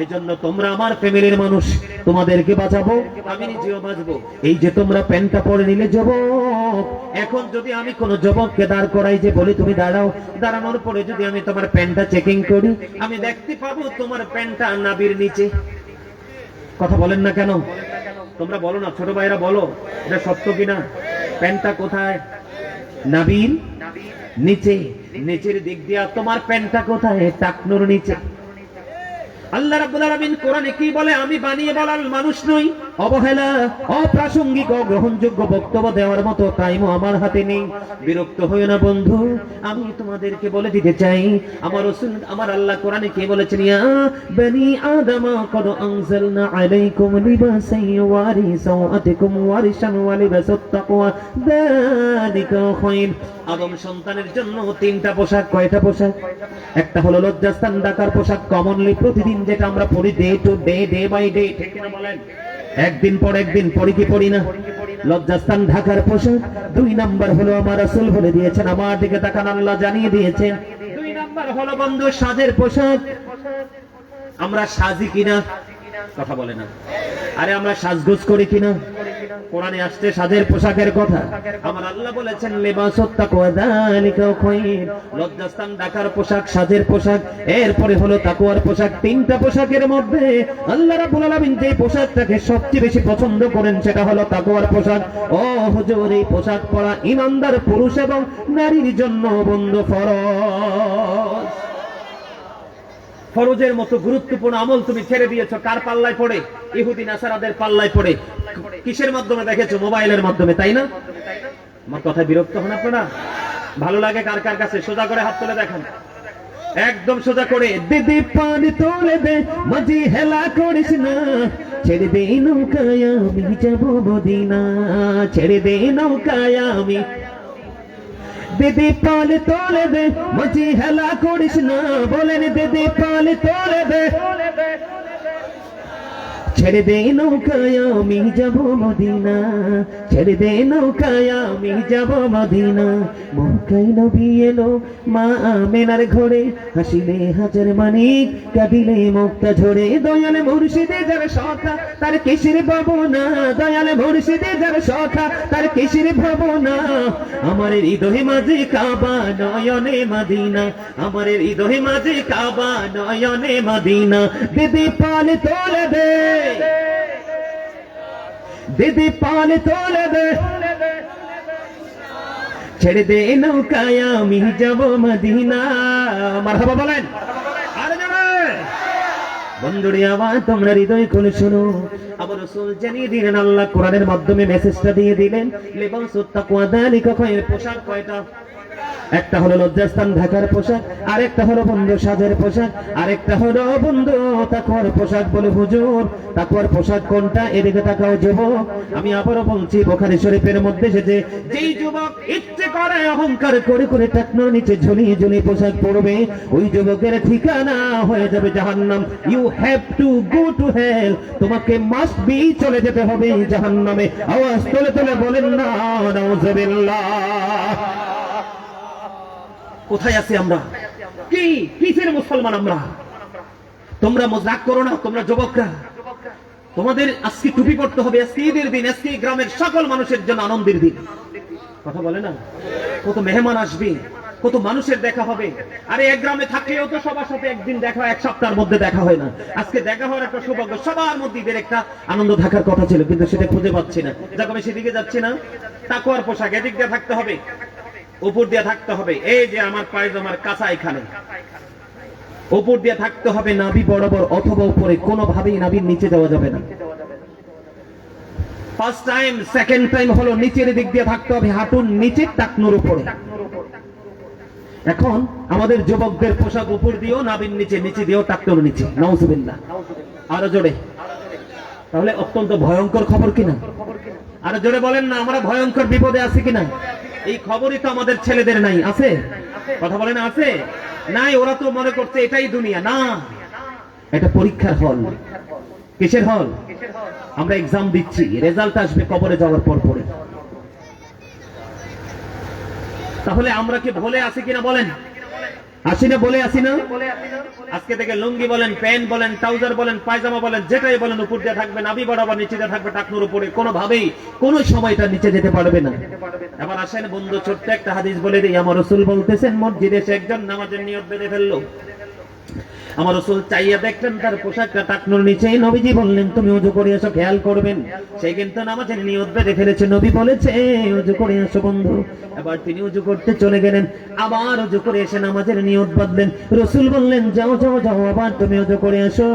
এই জন্য তোমরা আমার ফ্যামিলির মানুষ, তোমাদেরকে বাঁচাবো, আমি নিজেও বাঁচবো। এই যে তোমরা প্যান্টটা পরে নিলে যুবক, এখন যদি আমি কোন যুবককে দাঁড় করাই যে বলি তুমি দাঁড়াও, দাঁড়ানোর পরে যদি আমি তোমার প্যান্টটা চেকিং করি, আমি দেখতে পাবো তোমার প্যান্টটা নাভির নিচে। কথা বলেন না কেন? তোমরা বলো না, ছোট ভাইরা বলো, এটা সত্য কিনা? প্যান্টটা কোথায়? নাভির নিচে, নিচের দিক দিয়া। তোমার প্যান্টটা কোথায়? টাকনুর নিচে। আল্লাহ রাব্বুল আলামিন কোরআনে কি বলে? আমি বানিয়ে বলার মানুষ নই, অবহেলা, অপ্রাসঙ্গিক, অগ্রহণযোগ্য বক্তব্য দেওয়ার মতো টাইমও আমার হাতে নেই। বিরক্ত হইও না বন্ধু, আমি তোমাদেরকে বলে দিতে চাই, আমার রাসূল, আমার আল্লাহ কোরআনে কি বলেছেন? ইয়া বনি আদম ক্বাদ আনজালনা আলাইকুম লিবাসান ইউয়ারি সাওআতিকুম ওয়ারিশান ওয়া লিবাসুত তাকওয়া যালিকা খায়র। আদম সন্তানের জন্য 3টা পোশাক। কয়টা পোশাক? একটা হলো লজ্জাস্থান ঢাকার পোশাক, কমনলি প্রতিদিন যেটা আমরা পড়ি, day to day, day by day, ঠিক না বলেন? একদিন পর একদিন পড়ি কি পড়ি না? লজ্জাস্থান ঢাকার পোশাক। 2 নাম্বার হলো আমার রাসূল বলে দিয়েছেন, আমার দিকে তাকান, আল্লাহ জানিয়ে দিয়েছেন। 2 নাম্বার হলো বন্ধু সাজের পোশাক। আমরা সাজি কিনা? কথা বলে না। আরে আমরা সাজগোজ করি কিনা? কোরআনে আসছে সাজের পোশাকের কথা। আমার আল্লাহ বলেছেন, লিবাসুত তাকওয়া যালিকা খায়র। লজ্জাস্থান ঢাকার পোশাক, সাজের পোশাক, এরপরে হলো তাকওয়ার পোশাক। 3টা পোশাকের মধ্যে আল্লাহ রাব্বুল আলামিন যে পোশাকটাকে সবচেয়ে বেশি পছন্দ করেন সেটা হলো তাকওয়ার পোশাক। ও হুজুর, এই পোশাক পরা ঈমানদার পুরুষ এবং নারীর জন্য বন্ধু ফরজ। ফরজের মতো গুরুত্বপূর্ণ আমল তুমি ছেড়ে দিয়েছো। কার পাল্লায় পড়ে? ইহুদি নাসারাদের পাল্লায় পড়ে। কিসের মাধ্যমে দেখেছো? মোবাইলের মাধ্যমে, তাই না? আমার কথা বিরক্ত হন আপনারা? ভালো লাগে কার কার কাছে? সোজা করে হাত তুলে দেখান, একদম সোজা করে। দিদি পানি তোলে দে, মাঝি হেলা করিস না, ছেড়ে দে নৌকায় আমি যাবো মদিনা, ছেড়ে দে নৌকায় আমি। দিদি পাল তোলে দে, মাঝি হেলা করিস না, বলেন দিদি পাল তোলে দে, ছেড়ে দে নৌকায় আমি যাব মদিনা, ছেড়ে দে নৌকায় আমি যাব মদিনা। মক্কায় নবী এলো মা আমেনার ঘরে, হাসিলে হাজার মানিক কাঁদিলে মুক্তা ঝরে। দয়াল মুর্শিদে যার সখা তার কিসের ভাবনা, দয়াল মুর্শিদে যার সখা তার কিসের ভাবনা। আমার হৃদয়ে মাঝে কাবা নয়নে মদিনা, আমার হৃদয়ে মাঝে কাবা নয়নে মদিনা। দিদি পাল তোলে দে, দিদি পাল তোলে দে, ছেড়ে দে নৌকায় আমি যাব মদিনা। মারহাবা বলেন আরে যাবে বন্ধুরে আমার তোমরা হৃদয় খুলে শোনো। আবার রাসূল জানিয়ে দিলেন, আল্লাহ কোরআনের মাধ্যমে মেসেজটা দিয়ে দিলেন, লিবাসুত তাকওয়া যালিকা খায়র। পোশাক কয়টা? একটা হলো লজ্জাস্থান ঢাকার পোশাক, আরেকটা হলো বন্ধু সাজের পোশাক, আরেকটা হলো বন্ধু তাকওয়ার পোশাক। বলে হুজুর তাকওয়ার পোশাক কোনটা? এদিকে তাকাও যুবক, আমি আবারও বলছি বুখারী শরীফের মধ্যে এসেছে, যেই যুবক ইচ্ছে করে অহংকার করে করে টাকনোর নিচে ঝুলিয়ে ঝুলিয়ে পোশাক পরবে, ওই যুবকের ঠিকানা হয়ে যাবে জাহান্নাম। You have to go to hell, তোমাকে মাস্ট বি চলে যেতে হবে জাহান্নামে। আওয়াজ তুলে তুলে বলেন না নাউজুবিল্লাহ। কোথায় আছি আমরা? কি কিসের মুসলমান আমরা? তোমরা মজাক করো না, তোমরা যুবকরা, তোমাদের আজকে টুপি পড়তে হবে। আজকে ঈদের দিন, আজকে গ্রামের সকল মানুষের জন্য আনন্দের দিন। কথা বলে না, কত মেহমান আসবে, কত মানুষের দেখা হবে। আরে এক গ্রামে থাকলেও তো সবার সাথে একদিন দেখা, এক সপ্তাহের মধ্যে দেখা হয় না। আজকে দেখা হওয়ার একটা সৌভাগ্য, সবার মধ্যে ঈদের একটা আনন্দ থাকার কথা ছিল, কিন্তু সেটা খুঁজে পাচ্ছি না। যাক আমি সেদিকে যাচ্ছি না। তাকওয়ার পোশাক এদিক দিয়ে থাকতে হবে, উপর দিয়ে থাকতে হবে। এই যে আমার পায়জামার কাঁচা এখানে, উপর দিয়ে থাকতে হবে নাভি বরাবর অথবা উপরে, কোনোভাবেই নাভির নিচে যাওয়া যাবে না। ফার্স্ট টাইম, সেকেন্ড টাইম হলো নিচের দিক দিয়ে থাকতে হবে, হাঁটুর নিচে টাকনুর উপরে। এখন আমাদের যুবকদের পোশাক উপর দিয়েও নাভির নিচে, নিচে দিয়েও টাকনুর নিচে। নাউজুবিল্লাহ। আরো জোরে। তাহলে অত্যন্ত ভয়ঙ্কর খবর কিনা? আরো জোরে বলেন না, আমরা ভয়ঙ্কর বিপদে আছি কিনা? এই খবরই তো আমাদের ছেলেদের নাই। আছে? কথা বলেন আছে? নাই। ওরা তো মনে করছে এটাই দুনিয়া। না, এটা পরীক্ষার হল। কিসের হল? আমরা এক্সাম দিচ্ছি, রেজাল্ট আসবে কবরে যাওয়ার পর পরে। তাহলে আমরা কি ভুলে আছি কিনা বলেন? আসি না? বলে আসি না? আজকে থেকে লুঙ্গি বলেন, প্যান্ট বলেন, ট্রাউজার বলেন, পায়জামা বলেন, যেটাই বলেন উপর দিয়ে থাকবে নাভি বরাবর, নিচে দিয়ে থাকবে টাকনুর উপরে। কোনোভাবেই কোনো সময়টা নিচে যেতে পারবে না। এবার আসেন বন্ধু, ছোট্ট একটা হাদিস বলে দিই। আমার রাসূল বলতেছেন, মসজিদে এসে একজন নামাজের নিয়ত বেঁধে ফেললো। আমার রাসূল চাইয়া দেখলেন তার পোশাকটা টাকনুর নিচে। নবীজি বললেন, তুমি ওযু করে এসো, খেয়াল করবেন সে কিন্তু নামাজের নিয়ত বেঁধে ফেলেছে। নবী বলেছে ওযু করে এসো বন্ধু। এবার তিনি ওযু করতে চলে গেলেন, আবার ওযু করে এসে নামাজের নিয়ত বাঁধলেন। রাসূল বললেন, যাও যাও যাও, আবার তুমি ওযু করে এসো।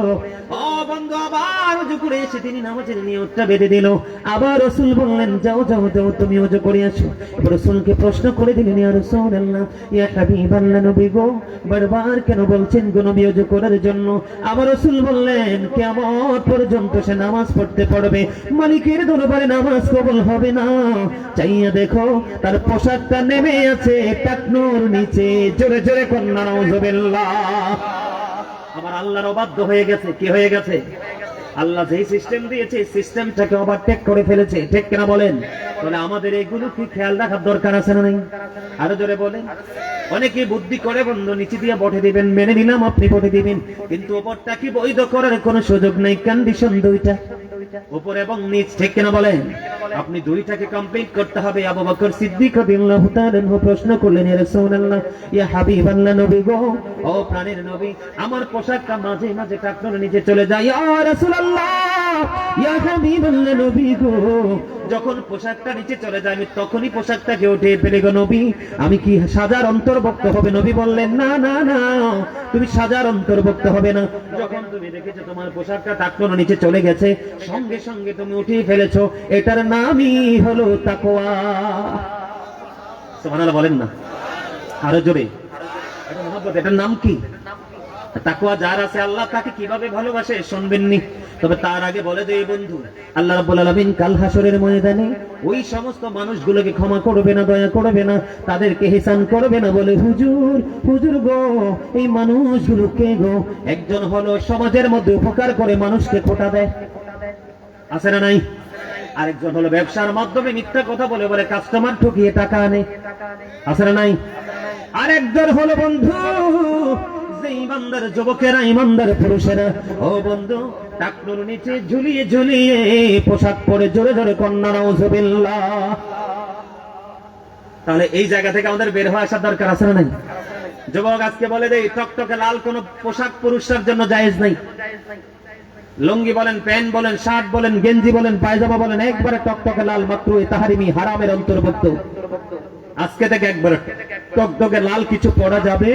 ও বন্ধু, আবার ওযু করে এসে তিনি নামাজের নিয়তটা বেঁধে দিল। আবার রাসূল বললেন, যাও যাও যাও, তুমি ওযু করে এসো। এবার রাসূলকে প্রশ্ন করে দিলেন, ইয়া রাসূলুল্লাহ, ইয়া হাবিবাল্লাহ, নবী গো, বারবার কেন বলছেন গো নবী ওযু করার জন্য? আবার রাসূল বললেন, কিয়ামত পর্যন্ত সে নামাজ পড়তে পারবে, মালিকের দরবারে নামাজ কবুল হবে না। চাইয়া দেখো তার পোশাকটা নেমে আছে টাকনুর নিচে। জোরে জোরে কন্যা নাউজুবিল্লাহ। আমার আল্লাহর অবাধ্য হয়ে গেছে। কি হয়ে গেছে? আল্লাহ যেই সিস্টেম দিয়েছে, সিস্টেমটাকে ওভারটেক করে ফেলেছে। ঠিক কিনা বলেন? তাহলে আমাদের এগুলো কি খেয়াল রাখার দরকার আছে না নাই? আরো জোরে বলেন। অনেকে বুদ্ধি করে বন্ধু নিচে দিয়ে বটে দিবেন, মেনে নিলাম আপনি বটে দিবেন, কিন্তু ওপরটা কি বৈধ করার কোনো সুযোগ নেই। কন্ডিশন দুইটা, উপর এবং নিচ। ঠিক কিনা বলেন? আপনি দুইটাকে কমপ্লিট করতে হবে। আবু বকর সিদ্দিক রাদিয়াল্লাহু তাআলা আনহু প্রশ্ন করলেন, ইয়া রাসূলুল্লাহ, ইয়া হাবিবাল্লাহ, নবী গো, ও প্রাণের নবী, আমার পোশাকটা মাঝে মাঝে টাকনুর নিচে চলে যায়। ইয়া রাসূলুল্লাহ, ইয়া হাবিবাল্লাহ, নবী গো, যখন পোশাকটা নিচে চলে যায় আমি তখনই পোশাকটাকে উঠিয়ে ফেলে গো নবী, আমি কি সাজার অন্তর্ভুক্ত হবে? নবী বললেন, না না না, তুমি সাজার অন্তর্ভুক্ত হবে না। যখন তুমি দেখেছো তোমার পোশাকটা টাকনুর নিচে চলে গেছে, সঙ্গে সঙ্গে তুমি উঠিয়ে ফেলেছো, এটার নামই হলো তাকওয়া। সুবহানাল্লাহ বলেন না, আরো জোরে। এটা মহব্বত, এটার নাম কি? তাকওয়া যার আছে আল্লাহ তাকে কিভাবে ভালোবাসে শুনবেননি। তবে তার আগে বলে দেই বন্ধু, আল্লাহ রাব্বুল আলামিন কাল হাসরের ময়দানে ওই সমস্ত মানুষগুলোকে ক্ষমা করবে না, দয়া করবে না, তাদেরকে হিসান করবে না। বলে, হুজুর হুজুর গো, এই মানুষগুলো কে গো? একজন হলো সমাজের মধ্যে উপকার করে মানুষকে খোটা দেয়। আছে না নাই? আরেকজন হলো ব্যবসার মাধ্যমে মিথ্যা কথা বলে বলে কাস্টমার ঠকিয়ে টাকা আনে, আছে না নাই? আরেকজন হলো বন্ধু যে ইমানদার যুবকেরা, ইমানদার পুরুষেরা, ও বন্ধু টাকনুর নিচে ঝুলিয়ে ঝুলিয়ে পোশাক পরে জোরে জোরে কন্যা নাউজুবিল্লাহ। তাহলে এই জায়গা থেকে আমাদের বের হয়ে আসার দরকার আছে না নাই? যুবক আজকে বলে দেই, টকটকে লাল কোন পোশাক পুরুষের জন্য জায়েজ নাই। লুঙ্গি বলেন, প্যান্ট বলেন, শার্ট বলেন, গেঞ্জি বলেন, পায়জামা বলেন, একবারে টকটকে লাল মাকরুহ তাহরিমি হারামের অন্তর্ভুক্ত। আজকে থেকে একবারে টকটকে লাল কিছু পরা যাবে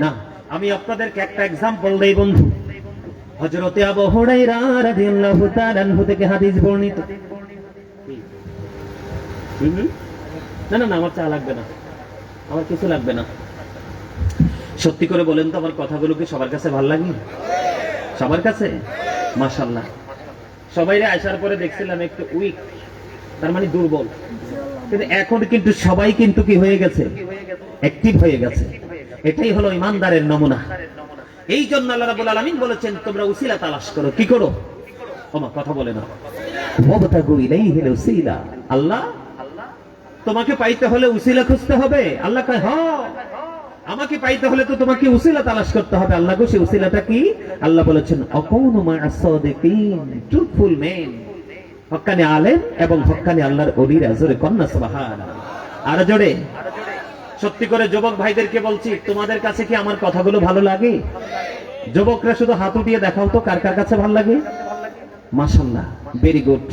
না। আমি আপনাদেরকে একটা এক্সাম্পল দেই বন্ধু। হযরতে আবু হুরায়রা রাদিয়াল্লাহু তাআলা আনহু থেকে হাদিস বর্ণিত। না না না, আমার চা লাগবে না, আমার কিছু লাগবে না। সত্যি করে বলেন তো, আমার কথাগুলো কি সবার কাছে ভালো লাগে? সবার কাছে? মাশাআল্লাহ। সবাইরে আসার পরে দেখছিলাম একটু উইক, তার মানে দুর্বল, কিন্তু এখন কিন্তু সবাই কিন্তু কি হয়ে গেছে? অ্যাক্টিভ হয়ে গেছে। এটাই হলো ইমানদারের নমুনা। এই জন্য আল্লাহ রাব্বুল আলামিন বলেছেন, তোমরা উসিলা তালাশ করো। কি করো? ওমা কথা বলে না। ওয়াবতাগু ইলাইহিল উসিলা। আল্লাহ তোমাকে পাইতে হলে উসিলা খুঁজতে হবে। আল্লাহ কয় হ্যাঁ, আমাকে পাইতে হলে তো তোমাকে উসিলা তালাশ করতে হবে। আল্লাহ গো, সেই উসিলাটা কি? আল্লাহ বলেছেন আকুনু মা'আস সাদিকিন, ট্রুথফুল মেন, হক্কানি আলেম এবং হক্কানি আল্লাহর ওলিরা। জোরে কন্না সুবহানাল্লাহ। আর জোরে সত্যি করে যুবক ভাইদেরকে বলছি, তোমাদের কাছে কি আমার কথাগুলো ভালো লাগে? যুবকরা শুধু হাত উঠিয়ে দেখাও তো, কার কার কাছে ভালো লাগে? মাশাআল্লাহ, ভেরি গুড।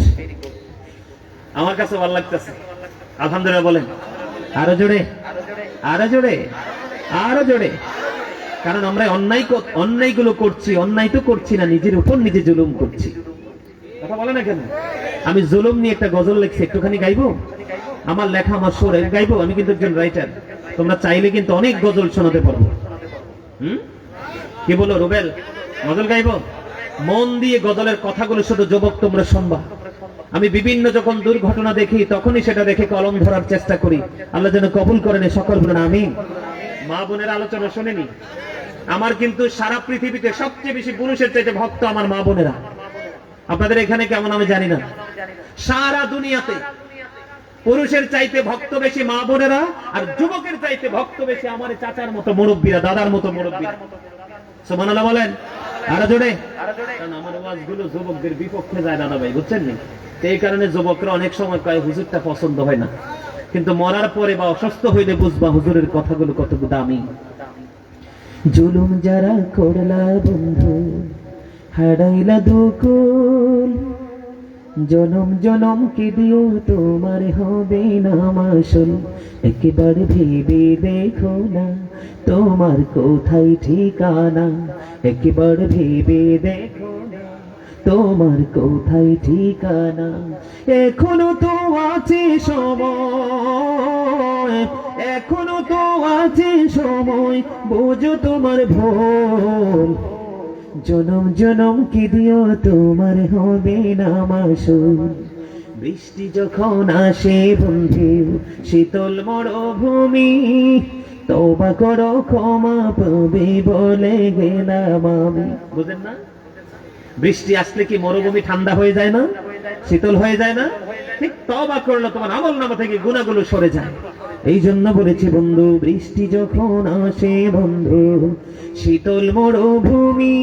আমার কাছে ভালো লাগতেছে, আলহামদুলিল্লাহ বলেন। আরো জোরে, আরো জোরে, আরো জোরে। কারণ আমরা অন্যায়গুলো করছি, অন্যায় তো করছি না, নিজের উপর নিজে জুলুম করছি। কথা বলে না কেন? আমি জুলুম নিয়ে একটা গজল লিখছি, একটুখানি গাইবো? আমার লেখা, আমার সুরে গাইবো। আমি কিন্তু একজন রাইটার, তোমরা চাইলে কিন্তু অনেক গজল শোনাতে পারবো। কি বলো রুবেল, গজল গাইবো? মন দিয়ে গজলের কথাগুলো শুধু যুবক তোমরা শুনবা। আমি বিভিন্ন যখন দুর্ঘটনা দেখি, তখনই সেটা দেখে কলম ধরার চেষ্টা করি। আল্লাহ যেন কবুল করেন, সকল বলেন আমিন। মা বোনের আলোচনা শুনেনি? আমার কিন্তু সারা পৃথিবীতে সবচেয়ে বেশি পুরুষের চাইতে ভক্ত আমার মা বোনেরা। আপনাদের এখানে কেমন আমি জানি না, সারা দুনিয়াতে পুরুষের চাইতে ভক্ত বেশি মা বোনেরা, আর যুবকের চাইতে ভক্ত বেশি আমার চাচার মতো মুরব্বীরা, দাদার মতো মুরব্বীরা। সুবহানাল্লাহ বলেন। আরো জোরে। কারণ আমার ওয়াজগুলো যুবকদের বিপক্ষে যায় দাদা ভাই, বুঝছেন নি? এই কারণে যুবকরা অনেক সময় কয় হুজুরটা পছন্দ হয় না, কিন্তু মরার পরে বা অসুস্থ হইলে বুঝবা হুজুরের কথাগুলো কত দামি। জুলুম যারা করলা বন্ধু, হারাইলা দুকুল, জনম জনম কে দিও তোমার হবে না মাসুল। একবার ভেবে দেখো না তোমার কোথায় ঠিকানা, একবার ভেবে দেখো না তোমার কোথায় ঠিকানা। এখনো তো আছে সময়, এখনো তো আছে সময়, বোঝো তোমার ভুল। জনম জনম কি দিও তোমার হবে না মাসুল। বৃষ্টি যখন আসে বন্ধু শীতল মরুভূমি, তওবা করো ক্ষমা পাবে বলে গেলাম আমি। বুঝেন না? বৃষ্টি আসলে কি মরুভূমি ঠান্ডা হয়ে যায় না, শীতল হয়ে যায় না? ঠিক তওবা করলে তোমার আমলনামা থেকে গুনাহগুলো সরে যায়। এই জন্য বলেছি বন্ধু, বৃষ্টি যখন আসে বন্ধু শীতল মরুভূমি,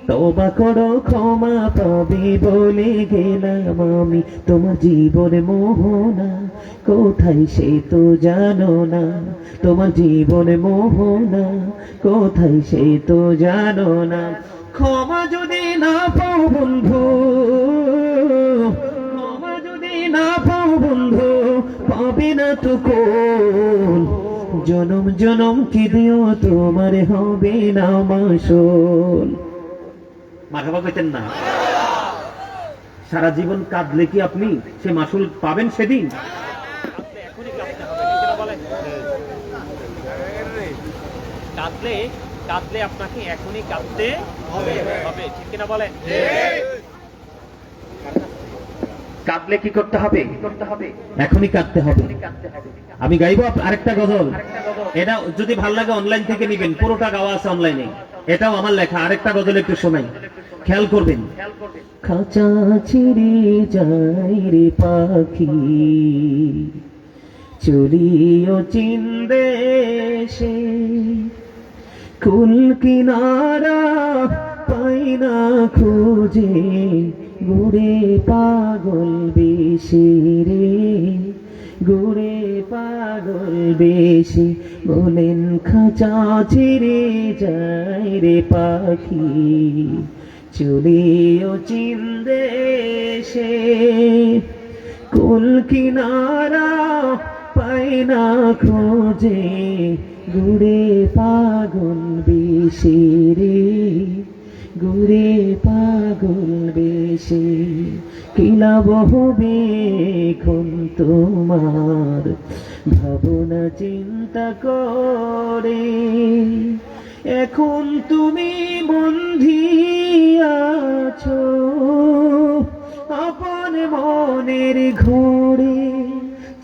তওবা করো ক্ষমা পাবে বলে গেলাম আমি। তোমার জীবন মোহনা কোথায় সে তো জানো না, তোমার জীবন মোহনা কোথায় সে তো জানো না। ক্ষমা যদি না পাও বন্ধু, ক্ষমা যদি না পাও বন্ধু, পাবে না তো কোন। জনম জনম কি দিও তোমার হবে না মাসুল। মারহাবা কইতেন না? সারা জীবন কাঁদলে কি আপনি সে মাসুল পাবেন সেদিন? কাঁদলে কাঁদলে আপনাকে এখনই কাঁদতে হবে, ঠিক কিনা বলেন? কাঁদলে কি করতে হবে? এখনই কাঁদতে হবে। আমি গাইবো আরেকটা গজল, এটা যদি ভালো লাগে অনলাইন থেকে নিবেন, পুরোটা গাওয়া আছে অনলাইনে। এটাও আমার লেখা, আরেকটা গজল একটু শোনাই, খেয়াল করবেন। খাঁচা ছিঁড়ে যায় রে পাখি, চলিও চিন দেশে, কুল কিনারা পাই না খুঁজে, ঘুরে পাগল বেশি রে, ঘুরে পাগল বেশি, বলেন খাঁচা ছেড়ে যায় রে পাখি, চলিও চিন দেশে, কুল কিনারা পাই না খোঁজে, ঘুরে পাগল বেশি রে, ঘুরে পাগল বেশি, কিলাব হবে এখন তোমার ভাবনা চিন্তা করে, এখন তুমি বন্ধি আছো আপন মনের ঘোরে,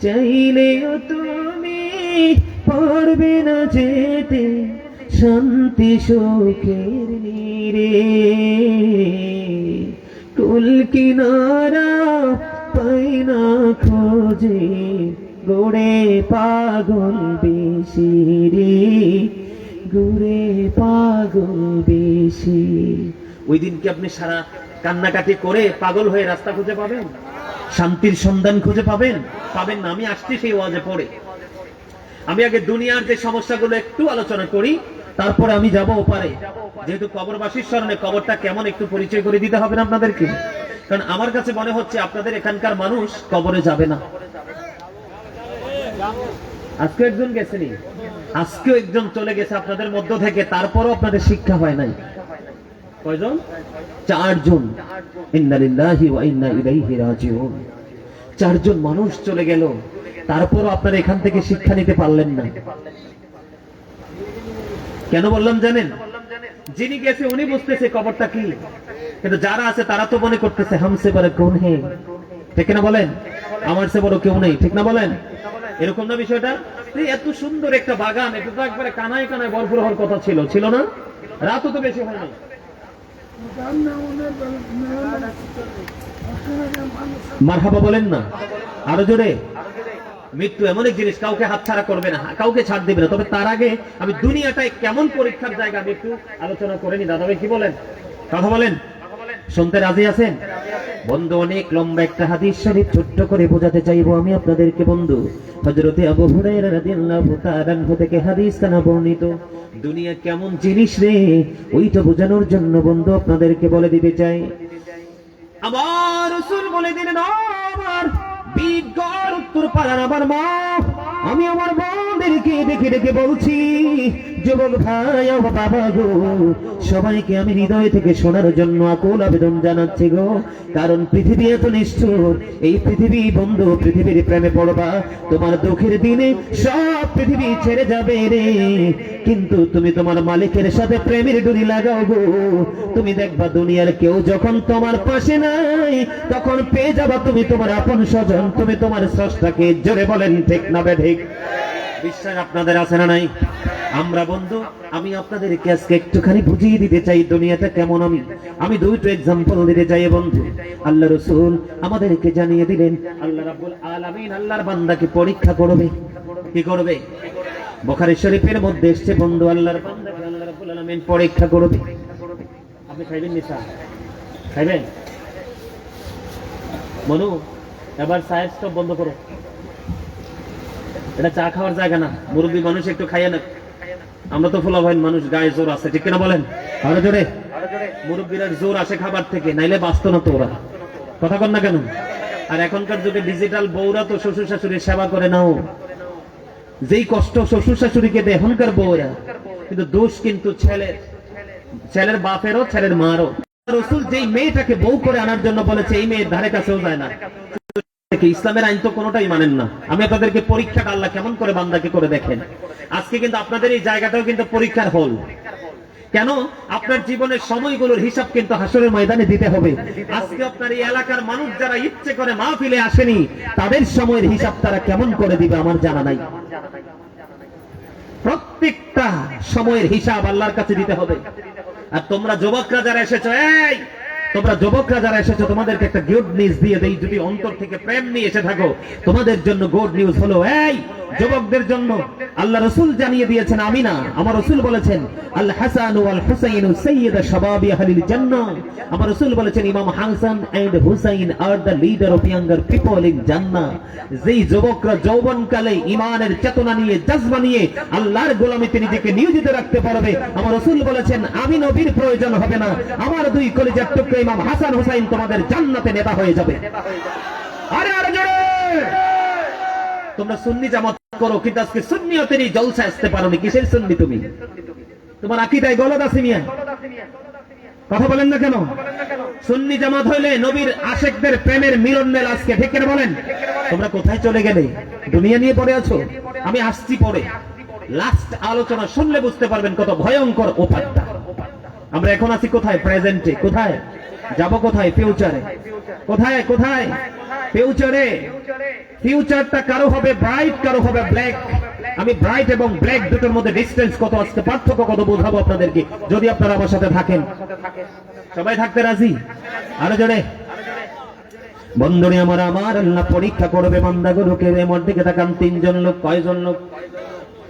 চাইলেও তুমি পারবে না যেতে শান্তি সুখের নীরে, কুল কিনারা পাই না খোঁজে, গোড়ে পাগল বেশি রে, ঘুরে পাগল বেশি। ওই দিন কি আপনি সারা কান্নাকাটি করে পাগল হয়ে রাস্তা খুঁজে পাবেন? শান্তির সন্ধান খুঁজে পাবেন? পাবেন না। আমি আসছি সেই ওয়াজে পড়ে। আমি আগে দুনিয়ার যে সমস্যাগুলো একটু আলোচনা করি, তারপরে আমি যাব ওপারে। যেহেতু কবরবাসীর স্মরণে কবরটা কেমন একটু পরিচয় করে দিতে হবে না আপনাদেরকে, কারণ আমার কাছে মনে হচ্ছে আপনাদের এখানকার মানুষ কবরে যাবে না। আজকে একজন গেছেনি, আজকেও একজন চলে গেছে আপনাদের মধ্য থেকে, তারপরও আপনাদের শিক্ষা হয় নাই। কয়জন? 4 জন। ইন্না লিল্লাহি ওয়া ইন্না ইলাইহি রাজিউন। 4 জন মানুষ চলে গেল, তারপরও আপনারা এখান থেকে শিক্ষা নিতে পারলেন না। কেন বললাম জানেন? যিনি গেছে উনি বুঝতেছে কবরটা কি, কিন্তু যারা আছে তারা তো মনে করতেছে হামসে বড় কোন হে, ঠিক না বলেন? আমার সে বড় কেউ নেই, ঠিক না বলেন? এরকম না বিষয়টা? এত সুন্দর একটা বাগান, এটা তো একবারে কানায় কানায় ভরপুর হওয়ার কথা ছিল, ছিল না? রাতও তো বেশি হয় না। মারহাবা বলেন না আরো জোরে। মৃত্যু এমন এক জিনিস, কাউকে হাতছাড়া করবে না, কাউকে ছাড় দিবে না। তবে তার আগে আমি দুনিয়াটায় কেমন পরীক্ষার জায়গা আমি একটু আলোচনা করে নি। দাদা ভাই কি বলেন? কথা বলেন, শুনতে রাজি আছেন? বন্ধু, অনেক লম্বা একটা হাদিস শরীফ ছোট্ট করে বোঝাতে চাইবো আমি আপনাদেরকে। বন্ধু, হযরতে আবু হুরায়রা রাদিয়াল্লাহু তাআলা আনহু থেকে হাদিস কানা বর্ণিত। দুনিয়া কেমন জিনিস রে, ওইটা বোঝানোর জন্য বন্ধু আপনাদেরকে বলে দিতে চাই। আমার রাসূল বলে দিলেন, আমার বিজ্ঞর উত্তর পাড়ার আমার মা, আমি আমার বোনদেরকে ডেকে ডেকে বলছি, যুবক ভাই ও বাবা গো, সবাইকে আমি হৃদয় থেকে শোনার জন্য আকুল আবেদন জানাচ্ছি গো। কারণ পৃথিবী এত নিষ্ঠুর, এই পৃথিবী বন্ধু, পৃথিবীর প্রেমে পড়বা, তোমার দুঃখের দিনে সব পৃথিবী ছেড়ে যাবে রে, কিন্তু তুমি তোমার মালিকের সাথে প্রেমের ডুরি লাগাও গো। তুমি দেখবা দুনিয়ার কেউ যখন তোমার পাশে নাই, তখন পেয়ে যাবা তুমি তোমার আপন স্বজন, তুমি তোমার স্রষ্টাকে। জোরে বলেন ঠিক না বেঠিক? বিশ্বাস আপনাদের আছে না নাই? আমরা বন্ধু, আমি আপনাদেরকে আজকে একটুখানি বুঝিয়ে দিতে চাই দুনিয়াটা কেমন। আমি দুইটা এক্সাম্পল দিতে চাই বন্ধু। আল্লাহ রাসূল আমাদেরকে জানিয়ে দিলেন, আল্লাহ রাব্বুল আলামিন আল্লাহর বান্দাকে পরীক্ষা করবে। কি করবে? বুখারী শরীফের মধ্যে এসেছে বন্ধু, আল্লাহর বান্দাকে আল্লাহ রাব্বুল আলামিন পরীক্ষা করবে। আপনি খাইবেন নিশা? খাইবেন? মনু, এবার চায়ের স্টপ বন্ধ করো। এটা চা খাওয়ার জায়গা না, মুরব্বী মানুষ একটু খাইয়ে না। আমরা তো ফুলাভাইন মানুষ, গায়ে জোর আছে, ঠিক কিনা বলেন? আরো জোরে। মুরব্বীরা জোর আসে খাবার থেকে, নাইলে বাঁচতো না তো ওরা। কথা কন না কেন? আর এখনকার যুগে ডিজিটাল বউরা তো শ্বশুর শাশুড়ির সেবা করে নাও, যেই কষ্ট শ্বশুর শাশুড়িকে দেয় এখনকার বউরা, কিন্তু দোষ কিন্তু ছেলের, ছেলের বাপেরও, ছেলের মারও। রাসূল যেই মেয়েটাকে বউ করে আনার জন্য বলেছে, এই মেয়ের ধারে কাছেও যায় না। ইসলামের আইন তো কোনোটাই মানেন না। আমি আপনাদেরকে পরীক্ষাটা আল্লাহ কেমন করে বান্দাকে করে দেখেন। আজকে কিন্তু আপনাদের এই জায়গাটাও কিন্তু পরীক্ষার হল। কেন? আপনার জীবনের সময়গুলোর হিসাব কিন্তু হাসরের ময়দানে দিতে হবে। আজকে আপনার এই এলাকার মানুষ যারা ইচ্ছে করে মাহফিলে আসেনি, তাদের সময়ের হিসাব তারা কেমন করে দিবে আমার জানা নাই। প্রত্যেকটা সময়ের হিসাব আল্লাহর কাছে দিতে হবে। আর তোমরা যুবকরা যারা এসেছো, তোমাদেরকে একটা গুড নিউজ দিয়ে দেই। যদি অন্তর থেকে প্রেম নিয়ে এসে থাকো, তোমাদের জন্য গুড নিউজ হলো এই যুবকদের জন্য আল্লাহ রাসূল জানিয়ে দিয়েছেন, আমি না, আমার রাসূল বলেছেন, আল হাসান ওয়াল হুসাইন সাইয়্যিদা শাবাবি আহলিল জান্নাহ। আমার রাসূল বলেছেন, ইমাম Hasan and Husain are the leader of younger people in Jannah. যেই যুবকরা যৌবনকালে ঈমানের চেতনা নিয়ে, জজবা নিয়ে আল্লাহর গোলামিতে নিজেকে নিয়োজিত রাখতে পারবে, আমার রাসূল বলেছেন, আমি নবীর প্রয়োজন হবে না, আমার দুই কলিজার টুকরা ইমাম হাসান হুসাইন তোমাদের জান্নাতে নেতা হয়ে যাবে। আরে আরে জোরে! তোমরা সুন্নি জামাত করো, কিন্তু আজকে সুন্নিয়তেরই জলসা আসতে পারোনি। কিসের সুন্নি তুমি? তোমার আকীদায় গলদ আছে মিয়া, কথা বলেন না কেন? সুন্নি জামাত হইলে নবীর আশেকদের প্রেমের মিলন মেল আজকে, ঠিক কিনা বলেন? তোমরা কোথায় চলে গেলে? দুনিয়া নিয়ে পড়ে আছো। আমি আসছি পরে, লাস্ট আলোচনা শুনলে বুঝতে পারবেন কত ভয়ঙ্কর ওপারটা। আমরা এখন আছি কোথায়? প্রেজেন্টে। কোথায় যাব? কোথায়? ফিউচারে। কোথায়? কোথায়? ফিউচারে। ফিউচারটা কারো হবে ব্রাইট, কারো হবে ব্ল্যাক। আমি ব্রাইট এবং ব্ল্যাক দুটোর মধ্যে ডিসটেন্স কত, আজকে পার্থক্য কত বোঝাবো আপনাদেরকে, যদি আপনারা আমার সাথে থাকেন। সবাই থাকতে রাজি? আরো জোরে। বন্ধুরে আমার আল্লাহ পরীক্ষা করবে বান্দাগুলোকে। এমন দিকে তাকান, তিনজন লোক। কয়জন লোক?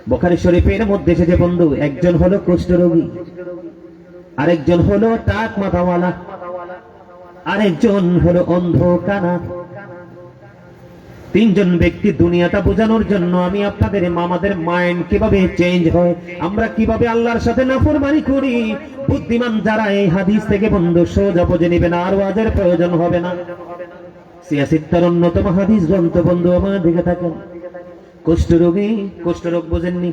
বুখারী শরীফের মধ্যে এসেছে বন্ধু, একজন হলো কুষ্ঠরোগী, আরেকজন হলো টাক মাথাওয়ালা, আরেকজন হলো অন্ধ কানা। তিনজন ব্যক্তি। দুনিয়াটা বোঝানোর জন্য আমি আপনাদের আমাদের মাইন্ড কিভাবে চেঞ্জ হয়, আমরা কিভাবে আল্লাহর সাথে নাফরমানি করি, বুদ্ধিমান যারা এই হাদিস থেকে বন্ধু সোজা বুঝে নেবেন, আর ওয়াজের প্রয়োজন হবে না। সিয়াসিত্তার অন্যতম হাদিস গ্রন্থ বন্ধু, আমার দিকে থাকেন। কুষ্ঠরোগী, কুষ্ঠরোগ বোঝেননি?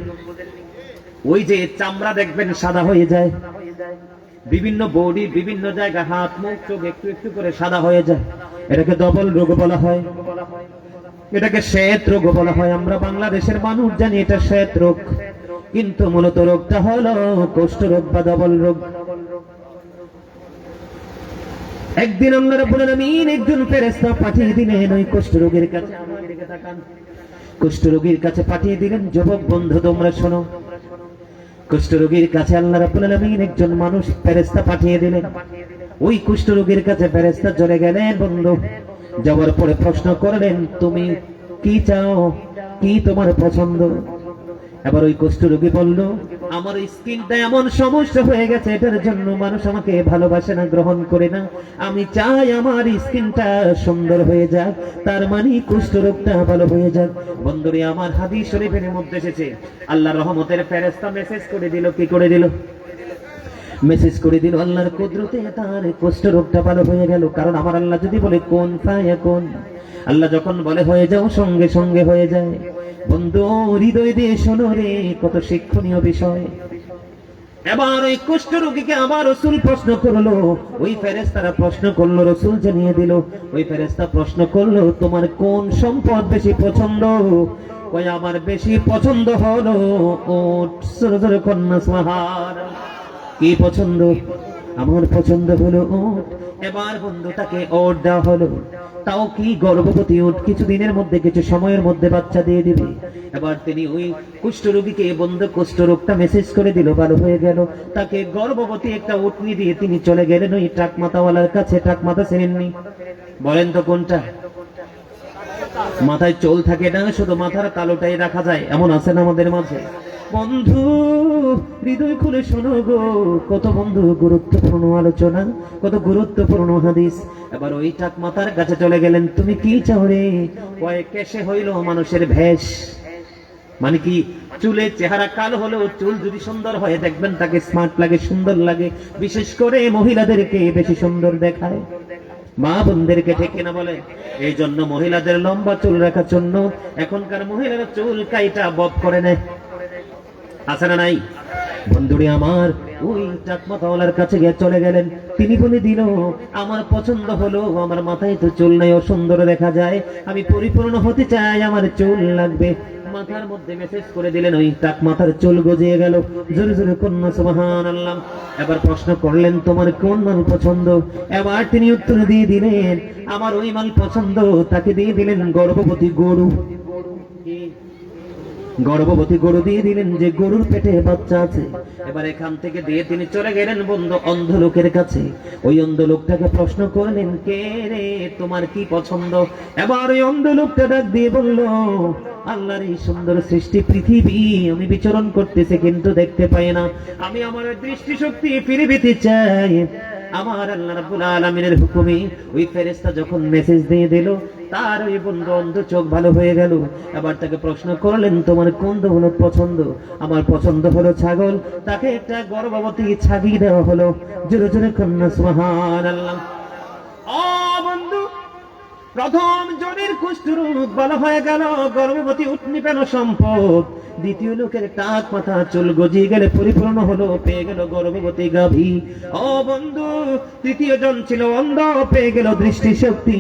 ওই যে চামড়া দেখবেন সাদা হয়ে যায়, বিভিন্ন বডি, বিভিন্ন জায়গা, হাত মুখ চোখ একটু একটু করে সাদা হয়ে যায়, এটাকে ডবল রোগ বলা হয়, এটাকে শ্বেত রোগ বলা হয়। আমরা বাংলাদেশের মানুষ জানি এটা শ্বেত রোগ, কিন্তু মূলত রোগটা হলো কুষ্ঠরোগ বা ডবল রোগ। একদিন আল্লাহ রাব্বুল আলামিন একজন ফেরেশতা পাঠিয়ে দিলেন ওই কুষ্ঠরোগীর কাছে। আমার দিকে তাকান। কুষ্ঠরোগীর কাছে পাঠিয়ে দিলেন। যুবক বন্ধু তোমরা শোনো, কুষ্ঠরোগীর কাছে আল্লাহ রাব্বুল আলামিন একজন মানুষ ফেরেশতা পাঠিয়ে দিলেন। ওই কুষ্ঠরোগীর কাছে ফেরেশতা চলে গেলেন বন্ধু। যাওয়ার পরে প্রশ্ন করলেন, তুমি কি চাও, কি তোমার পছন্দ? এবার ওই কুষ্ঠরোগী বলল, আমার স্কিনটা এমন সমস্যা হয়ে গেছে, এটার জন্য মানুষ আমাকে ভালোবাসে না, গ্রহণ করে না। আমি চাই আমার স্কিনটা সুন্দর হয়ে যাক, তার মানে কুষ্ঠরোগটা ভালো হয়ে যাক। বন্ধুরে আমার, হাদিস শরীফের মধ্যে এসেছে, আল্লাহর রহমতের ফেরেশতা মেসেজ করে দিল। কি করে দিল? মেসেজ করে দিল আল্লাহর কুদরতে তার কুষ্ঠরোগটা ভালো হয়ে গেল। কারণ আমার আল্লাহ যদি বলে কোন ফায়াকুন, আল্লাহ যখন বলে হয়ে যাও, সঙ্গে সঙ্গে হয়ে যায়। বন্ধু হৃদয় দিয়ে শোনো রে, কত শিক্ষণীয় বিষয়। এবার ওই কুষ্ঠরোগীকে আবার রাসূল প্রশ্ন করলো, ওই ফেরেশতারা প্রশ্ন করলো, রাসূল জানিয়ে দিল। ওই ফেরেশতা প্রশ্ন করলো, তোমার কোন সম্পদ বেশি পছন্দ? কই আমার বেশি পছন্দ হলো ওট। সুরজুর কন্যা সুবহানাল্লাহ। কি পছন্দ? আমার পছন্দ হলো ওট। এবার বন্ধু তাকে ওট দেওয়া হলো, তাও কি গর্ভবতী ওট, কিছুদিনের মধ্যে, কিছু সময়ের মধ্যে বাচ্চা দিয়ে দিবে। এবার তিনি ওই কুষ্ঠরোগীকে বন্ধু কুষ্ঠরোগটা মেসেজ করে দিল, ভালো হয়ে গেল। তাকে গর্ভবতী একটা উটনি দিয়ে তিনি চলে গেলেন ওই টাক মাথাওয়ালার কাছে। টাক মাথা চেনেননি? বলেন তো কোনটা? মাথায় চুল থাকে না, শুধু মাথার তালুটাই রাখা যায়, এমন আছে না আমাদের মাঝে? বন্ধু হৃদয় খুলে শোনো গো, কত বন্ধু গুরুত্বপূর্ণ আলোচনা, কত গুরুত্বপূর্ণ হাদিস। এবার ওই টাক মাথার কাছে চলে গেলেন, তুমি কি চাও রে? কয়েক কেশে হইল মানুষের ভেষ, মানে কি চুলের চেহারা কালো হলেও চুল যদি সুন্দর হয় দেখবেন তাকে স্মার্ট লাগে, সুন্দর লাগে। বিশেষ করে মহিলাদেরকে বেশি সুন্দর দেখায়, মা বোনদেরকে, ঠিক কিনা বলে? এই জন্য মহিলাদের লম্বা চুল রাখার জন্য এখনকার মহিলারা চুল কাইটা বব করে নেয়, আছে না নাই? বন্ধুরে আমার, ওই টাক মাথাওয়ালার কাছে গিয়ে চলে গেলেন। তিনি বলে দিল, আমার পছন্দ হলো, আমার মাথায় তো চুল নাই, অসুন্দর দেখা যায়, আমি পরিপূর্ণ হতে চাই, আমার চুল লাগবে। মাথার মধ্যে মেসেজ করে দিলেন, ওই টাক মাথার চুল গজিয়ে গেল। জোরে জোরে কন্যা সুবহানাল্লাহ। এবার প্রশ্ন করলেন, তোমার কোন মাল পছন্দ? এবার তিনি উত্তর দিয়ে দিলেন, আমার ওই মাল পছন্দ। তাকে দিয়ে দিলেন গর্ভবতী গরু। গর্ভবতী গরু দিয়ে দিলেন যে গরুর পেটে বাচ্চা আছে। এবার এখান থেকে দিয়ে তিনি চলে গেলেন বন্ধু অন্ধ লোকের কাছে। ওই অন্ধ লোকটাকে প্রশ্ন করলেন, কে রে, তোমার কি পছন্দ? এবার ওই অন্ধ লোকটা ডাক দিয়ে বলল, আল্লাহর এই সুন্দর সৃষ্টি পৃথিবী আমি বিচরণ করতেছি কিন্তু দেখতে পাই না, আমি আমার দৃষ্টিশক্তি ফিরে পেতে চাই। আমার আল্লাহ রাব্বুল আলামিনের হুকুমে ওই ফেরেশতা যখন মেসেজ দিয়ে দিল, তার ওই বন্ধু অন্ধ চোখ ভালো হয়ে গেল। এবার তাকে প্রশ্ন করলেন, তোমার কোন দৌলত পছন্দ? আমার পছন্দ হলো ছাগল। তাকে একটা গর্ভবতী ছাগি দেওয়া হলো। জোরে জোরে কন্যা সুবহানাল্লাহ। ও বন্ধু, প্রথম জনের কুষ্ঠরোগ ভালো হয়ে গেল, গর্ভবতী উটনি পেল সম্পদ। দ্বিতীয় লোকের টাক মাথা চুল গজিয়ে গেলে পরিপূর্ণ হলো, পেয়ে গেল গর্ভবতী গাভী। ও বন্ধু, তৃতীয় জন ছিল অন্ধ, পেয়ে গেল দৃষ্টিশক্তি।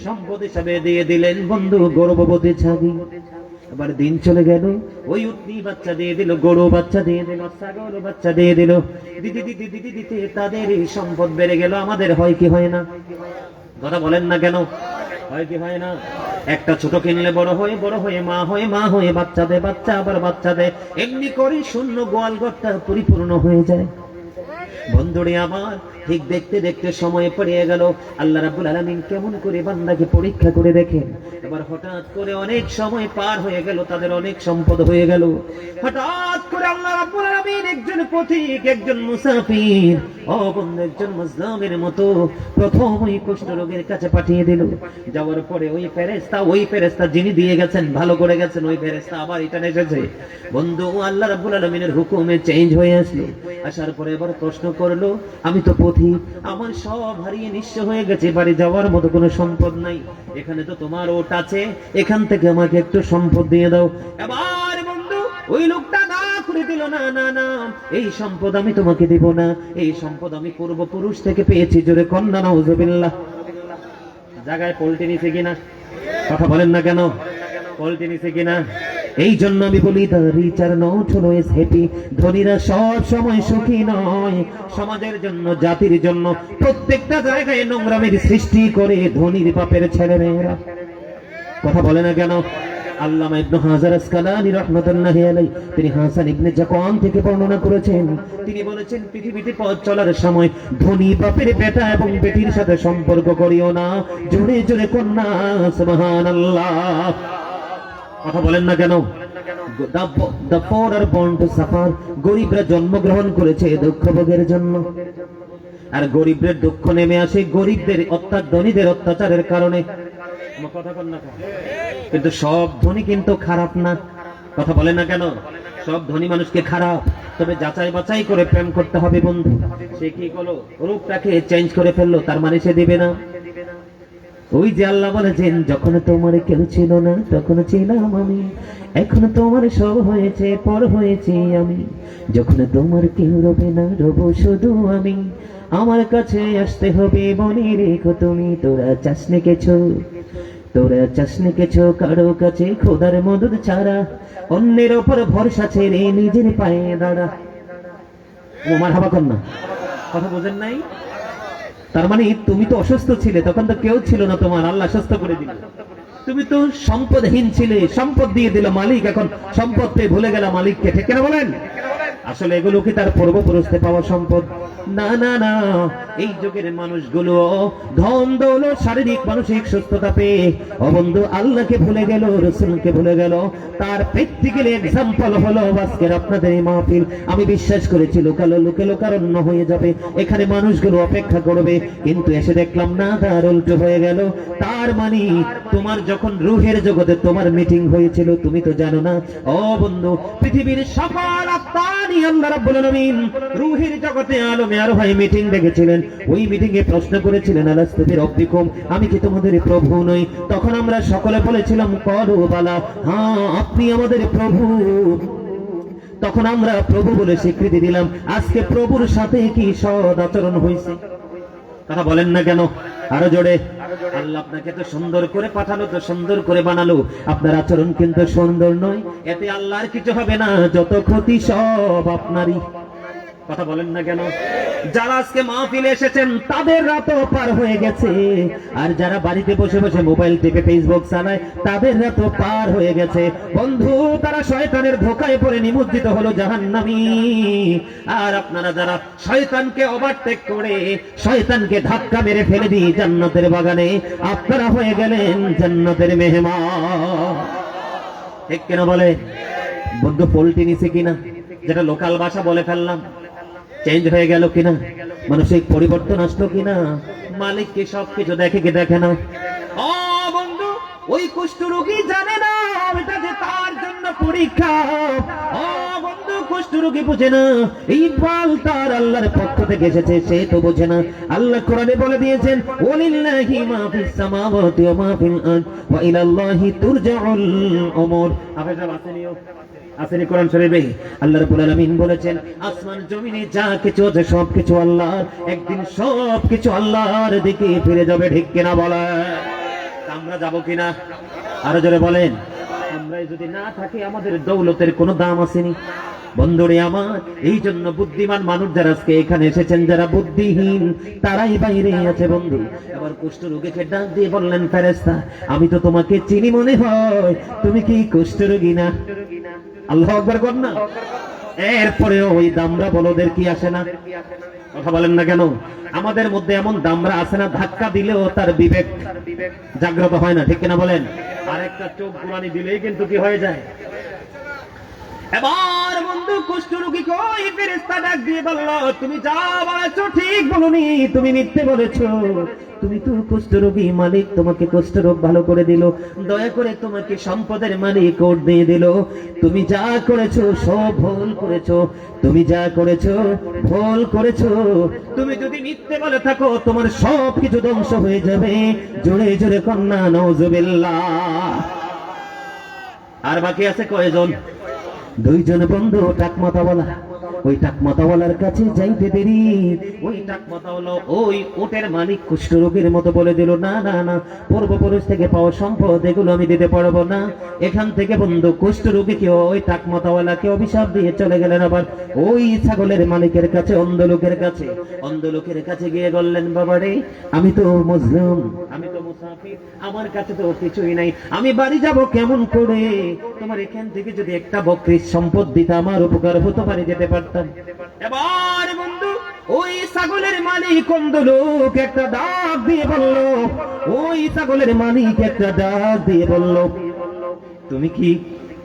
সম্পদ হিসাবে দিয়ে দিলেন বন্ধু গর্ভবতী ছাগি। এবার দিন চলে গেল, ওই উটনি বাচ্চা দিয়ে দিল, গরু বাচ্চা দিয়ে দিল, ছাগল বাচ্চা দিয়ে দিল। দিদি দিদি দিদি দিতে তাদের এই সম্পদ বেড়ে গেল। আমাদের হয় কি হয় না? কথা বলেন না কেন? হয় কি হয় না? একটা ছোট কিনলে বড় হয়ে বড় হয়ে মা হয়ে মা হয়ে বাচ্চা দেয়, বাচ্চা আবার বাচ্চা দেয়, এমনি করে শূন্য গোয়াল ঘরটা পরিপূর্ণ হয়ে যায়। বন্ধুরে আমার, ঠিক দেখতে দেখতে সময় পেরিয়ে গেল। আল্লাহ রাব্বুল আলামিন কেমন করে বান্দাকে পরীক্ষা করে দেখেন। এবার হঠাৎ করে অনেক সময় পার হয়ে গেল, তাদের অনেক সম্পদ হয়ে গেল। হঠাৎ করে আল্লাহ রাব্বুল আলামিন একজন পথিক, একজন মুসাফির, ও বন্ধু একজন মাজলুমের মতো প্রথম ওই কুষ্ঠরোগের কাছে পাঠিয়ে দিল। যাওয়ার পরে ওই ফেরেশতা যিনি দিয়ে গেছেন, ভালো করে গেছেন, ওই ফেরেশতা আবার রিটার্ন এসেছে। বন্ধু আল্লাহ রাব্বুল আলামিনের হুকুমে চেঞ্জ হয়ে আসলো। আসার পরে এবার প্রশ্ন করলো, আমি তো পথিক, আমার সব হারিয়ে নিঃস্ব হয়ে গেছে, বাড়ি যাওয়ার মতো কোনো সম্পদ নাই, এখানে তো তোমার ওট আছে, এখান থেকে আমাকে একটু সম্পদ দিয়ে দাও। এবার বন্ধু ওই লোকটা না করে দিল, না না না, এই সম্পদ আমি তোমাকে দেব না, এই সম্পদ আমি পূর্বপুরুষ থেকে পেয়েছি। জোরে কন্যা নাউজুবিল্লাহ। জায়গায় পল্টি নিছে কিনা? কথা বলেন না কেন? পল্টি নিছে কিনা? এই জন্য আমি বলি, the rich are not always happy. ধনীরা সব সময় সুখী নয়। সমাজের জন্য, জাতির জন্য প্রত্যেকটা জায়গায় নোংরামের সৃষ্টি করে ধনীর বাপের ছেলেমেয়েরা। কথা বলে না কেন? আল্লামা ইবনে হাজার আসকালানী রাহমাতুল্লাহি আলাইহি তিনি হাসান ইবনে জাকওয়ান থেকে বর্ণনা করেছেন। তিনি বলেছেন, পৃথিবীতে পথ চলার সময় ধনী বাপের বেটা এবং বেটির সাথে সম্পর্ক করিও না। জোরে জোরে কন্যা সুবহানাল্লাহ। কথা বলেন না কেন? The poor are born to suffer. গরিবরা জন্মগ্রহণ করেছে দুঃখ ভোগের জন্য, আর গরিবদের দুঃখ নেমে আসে গরিবদের অর্থাৎ ধনীদের অত্যাচারের কারণে। কথা বল না কেন? কিন্তু সব ধনী কিন্তু খারাপ না। কথা বলে না কেন? সব ধনী মানুষকে খারাপ, তবে যাচাই বাছাই করে প্রেম করতে হবে বন্ধু। সে কি করলো? রূপটাকে চেঞ্জ করে ফেললো, তার মানে সে দিবে না। ওই যে আল্লাহ বলেছেন, যখন তোমার কেউ ছিল না তখন ছিলাম আমি, এখন তোমার সব হয়েছে, পর হয়েছি আমি। যখন তোমার কেউ রবে না, রব শুধু আমি। আমার কাছে আসতে হবে, মনে রেখো তুমি। তোরা চাসনে কেছো, তোরা চাসনে কেছো কারো কাছে খোদার মদদ ছাড়া। অন্যের ওপর ভরসা ছেড়ে নিজের পায়ে দাঁড়া। ও মারহাবা কন্যা। কথা বোঝেন নাই? তার মানে তুমি তো অসুস্থ ছিলে, তখন তো কেউ ছিল না তোমার, আল্লাহ সুস্থ করে দিল। তুমি তো সম্পদহীন ছিলে, সম্পদ দিয়ে দিল মালিক, এখন সম্পদ পেয়ে ভুলে গেল মালিককে। ঠিক কিনা বলেন? আসলে এগুলো কি তার পূর্বপুরুষতে পাওয়া সম্পদ? না না না, এই যুগের মানুষগুলো ধন দৌলত শারীরিক মানসিক সুস্থতা পেয়ে বন্ধু আল্লাহকে ভুলে গেল, রাসূলকে ভুলে গেল। তার প্র্যাকটিক্যাল এক্সাম্পল হলো আজকের আপনাদের এই মাহফিল। আমি বিশ্বাস করেছি লোকে লোকারণ্য হয়ে যাবে, এখানে মানুষগুলো অপেক্ষা করবে, কিন্তু এসে দেখলাম না, তার উল্টো হয়ে গেল। তার মানে তোমার যখন রুহের জগতে তোমার মিটিং হয়েছিল, তুমি তো জানো না। ও বন্ধু, পৃথিবীর সকল আত্মা নিয়ে আল্লাহ রাব্বুল আলামিন রুহের জগতে আলমে আর ভাই মিটিং ডেকেছিলেন। ওই মিটিং এ প্রশ্ন করেছিলেন, আলাস্তু বিরব্বিকুম, আমি কি তোমাদের প্রভু নই? তখন আমরা সকলে বলেছিলাম, ক্বালু বালা, হ্যাঁ আপনি আমাদের প্রভু। তখন আমরা প্রভু বলে স্বীকৃতি দিলাম। আজকে প্রভুর সাথে কি সদ আচরণ হয়েছে? কথা বলেন না কেন? আরো জোরে। আল্লাহ আপনাকে তো সুন্দর করে পাঠালো, তো সুন্দর করে বানালো, আপনার আচরণ কিন্তু সুন্দর নয়, এতে আল্লাহর কিছু হবে না, যত ক্ষতি সব আপনারই। কথা বলেন না কেন? যারা আজকে মাহফিলে এসেছেন তাদের রাতও পার হয়ে গেছে, আর যারা বাড়িতে বসে বসে মোবাইল টিপে ফেসবুক চালায় তাদের রাতও পার হয়ে গেছে। বন্ধু, তারা শয়তানের ধোঁকায় পড়ে নিমজ্জিত হলো জাহান্নামী। আর আপনারা যারা শয়তানকে ওভারটেক করে শয়তানকে ধাক্কা মেরে ফেলে দিয়ে জান্নাতের বাগানে, আপনারা হয়ে গেলেন জান্নাতের মেহমান। ঠিক কিনা বলে? বন্ধু, পোল্ট্রি নিছে কিনা, যেটা লোকাল ভাষা বলে ফেললাম, চেঞ্জ হয়ে গেল কিনা, মানসিক পরিবর্তন আসলো কিনা, মালিক কি সবকিছু দেখে কি দেখে না? ও বন্ধু, ওই কুষ্ঠ রোগী জানে না এটা যে তার জন্য পরীক্ষা। ও বন্ধু, কুষ্ঠ রোগী বুঝে না এই ফল তার আল্লাহর পক্ষ থেকে এসেছে, সে তো বোঝে না। আল্লাহ কোরআনে বলে দিয়েছেন, ওয়ালিল্লাহি মা ফিস সামাওয়াতি ওয়া মা ফিল আরদ ওয়া ইলাল্লাহি তুরজাউল উমুর। আপনারা আসেনিও আসেনি কোরআন শরীফে আল্লাহ রাব্বুল আলামিন বলেছেন, আসমান জমিনে যা কিছু আছে সবকিছু আল্লাহর, একদিন সবকিছু আল্লাহর দিকে ফিরে যাবে। ঠিক কিনা বলেন? আমরা যাব কিনা? আরো জোরে বলেন। আমরা যদি না থাকি আমাদের দৌলতের কোনো দাম আসেনি। বন্ধুরে আমার, এই জন্য বুদ্ধিমান মানুষ যারা আজকে এখানে এসেছেন, যারা বুদ্ধিহীন তারাই বাইরে আছে। বন্ধু, এবার কুষ্ঠ রোগীকে ডাক দিয়ে বললেন, ফেরেশতা, আমি তো তোমাকে চিনি, মনে হয় তুমি কি কুষ্ঠ রোগী না? আল্লাহু আকবার কর না। এরপরেও ওই দামরা বলদের কি আসে না? কথা বলেন না কেন? আমাদের মধ্যে এমন দামরা আছে না, ধাক্কা দিলেও তার বিবেক জাগ্রত হয় না। ঠিক কিনা বলেন? আর একটা চোখ গুলানি দিলেই কিন্তু কি হয়ে যায়। এবার বন্ধু, কুষ্ঠ রোগীকে ওই ফেরেশতা ডাক দিয়ে বলল, তুমি যা বলেছো ঠিক বলনি, তুমি মিথ্যে বলেছো। তুমি তো কুষ্ঠ রোগী, মালিক তোমাকে কুষ্ঠ রোগ ভালো করে দিল, দয়া করে তোমাকে সম্পদের মালিক ওট দিয়ে দিল। তুমি যা করেছো সব ভুল করেছো, তুমি যা করেছো ভুল করেছো। তুমি যদি মিথ্যে বলে থাকো তোমার সব কিছু ধ্বংস হয়ে যাবে। জোরে জোরে কন্যা নাউজুবিল্লাহ। আর বাকি আছে কয়জন? দুইজন বন্ধু টাকমাতাওয়ালা। ওই টাকমাতাওয়ালার কাছে যাইতে দেরি, ওই টাকমাতাওয়ালা ওই ওটের মালিক কুষ্ঠ রোগের মতো বলে দিল, না না না, পূর্বপুরুষ থেকে পাওয়া সম্পদ এগুলো আমি দিতে পারবো না। এখান থেকে বন্ধু কুষ্ঠ রোগীকে ওই টাকমাতাওয়ালাকে অভিশাপ দিয়ে চলে গেলেন আবার ওই ছাগলের মালিকের কাছে, অন্ধ লোকের কাছে। অন্ধ লোকের কাছে গিয়ে বললেন, বাবা রে, আমি তো মুসলিম, আমি তো মুসাফির, আমার কাছে তো কিছুই নাই, আমি বাড়ি যাব কেমন করে? তোমার এখান থেকে যদি একটা বকরির সম্পদ দিতে আমার উপকার হতো, বাড়ি যেতে পারতাম। এবার বন্ধু, ওই ছাগলের মালিক অন্ধ লোক একটা ডাক দিয়ে বলল, ওই ছাগলের মালিক একটা ডাক দিয়ে বলল,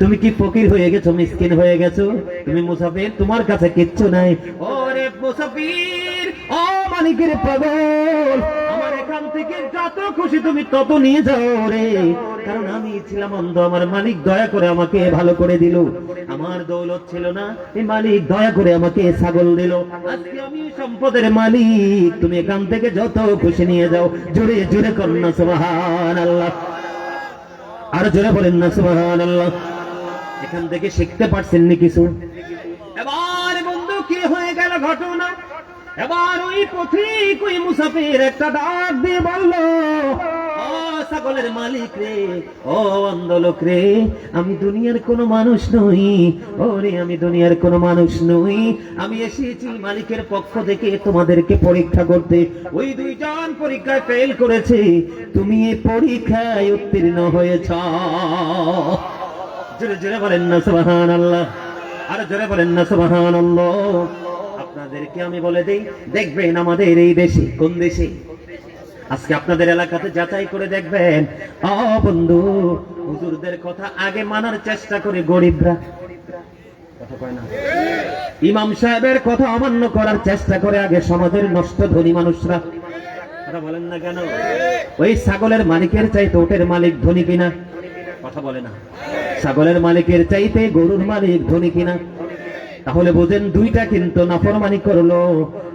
তুমি কি ফকির হয়ে গেছো, মিসকিন হয়ে গেছো? তুমি মুসাফির, তোমার কাছে কিচ্ছু নাই। ওরে মুসাফির, ও মালিকের পাগল, আমার এখান থেকে যত খুশি তুমি তত নিয়ে যাও রে, কারণ আমি ছিলাম অন্ধ, আমার মালিক দয়া করে আমাকে ভালো করে দিল। আমার দৌলত ছিল না, এই মালিক দয়া করে আমাকে ছাগল দিল, আজকে আমি সম্পদের মালিক। তুমি এখান থেকে যত খুশি নিয়ে যাও। জোরে জোরে কন্যা সুবহানাল্লাহ। আর জোরে বলেন না সুবহানাল্লাহ। এখান থেকে শিখতে পারছেন নি কিছু? এবার বন্ধু, কি হয়ে গেল ঘটনা? এবার ওই পথিক, ওই মুসাফির একটা ডাক দিয়ে বলল, ও ছাগলের মালিক রে, ও অন্ধ লোক রে, আমি দুনিয়ার কোনো মানুষ নই। ওরে, আমি দুনিয়ার কোনো মানুষ নই, আমি এসেছি মালিকের পক্ষ থেকে তোমাদেরকে পরীক্ষা করতে। ওই দুইজন পরীক্ষায় ফেল করেছে, তুমি এই পরীক্ষায় উত্তীর্ণ হয়েছ। জোরে জোরে বলেন না সুবহানাল্লাহ। আর জোরে বলেন না সুবহানাল্লাহ। আপনাদেরকে আমি বলে দেই, দেখবেন আমাদের এই দেশে, কোন দেশে, আজকে আপনাদের এলাকাতে যাচাই করে দেখবেন, ও বন্ধু, হুজুরদের কথা আগে মানার চেষ্টা করে গরিবরা, কথা কয় না, ইমাম সাহেবের কথা অমান্য করার চেষ্টা করে আগে সমাজের নষ্ট ধনী মানুষরা। কথা বলেন না কেন? ওই ছাগলের মালিকের চাইতে ওটের মালিক ধনী কিনা? কথা বলে না। ছাগলের মালিকের চাইতে গরুর মালিক ধনী কিনা? তাহলে বুঝেন, দুইটা কিন্তু নাফরমানি করলো,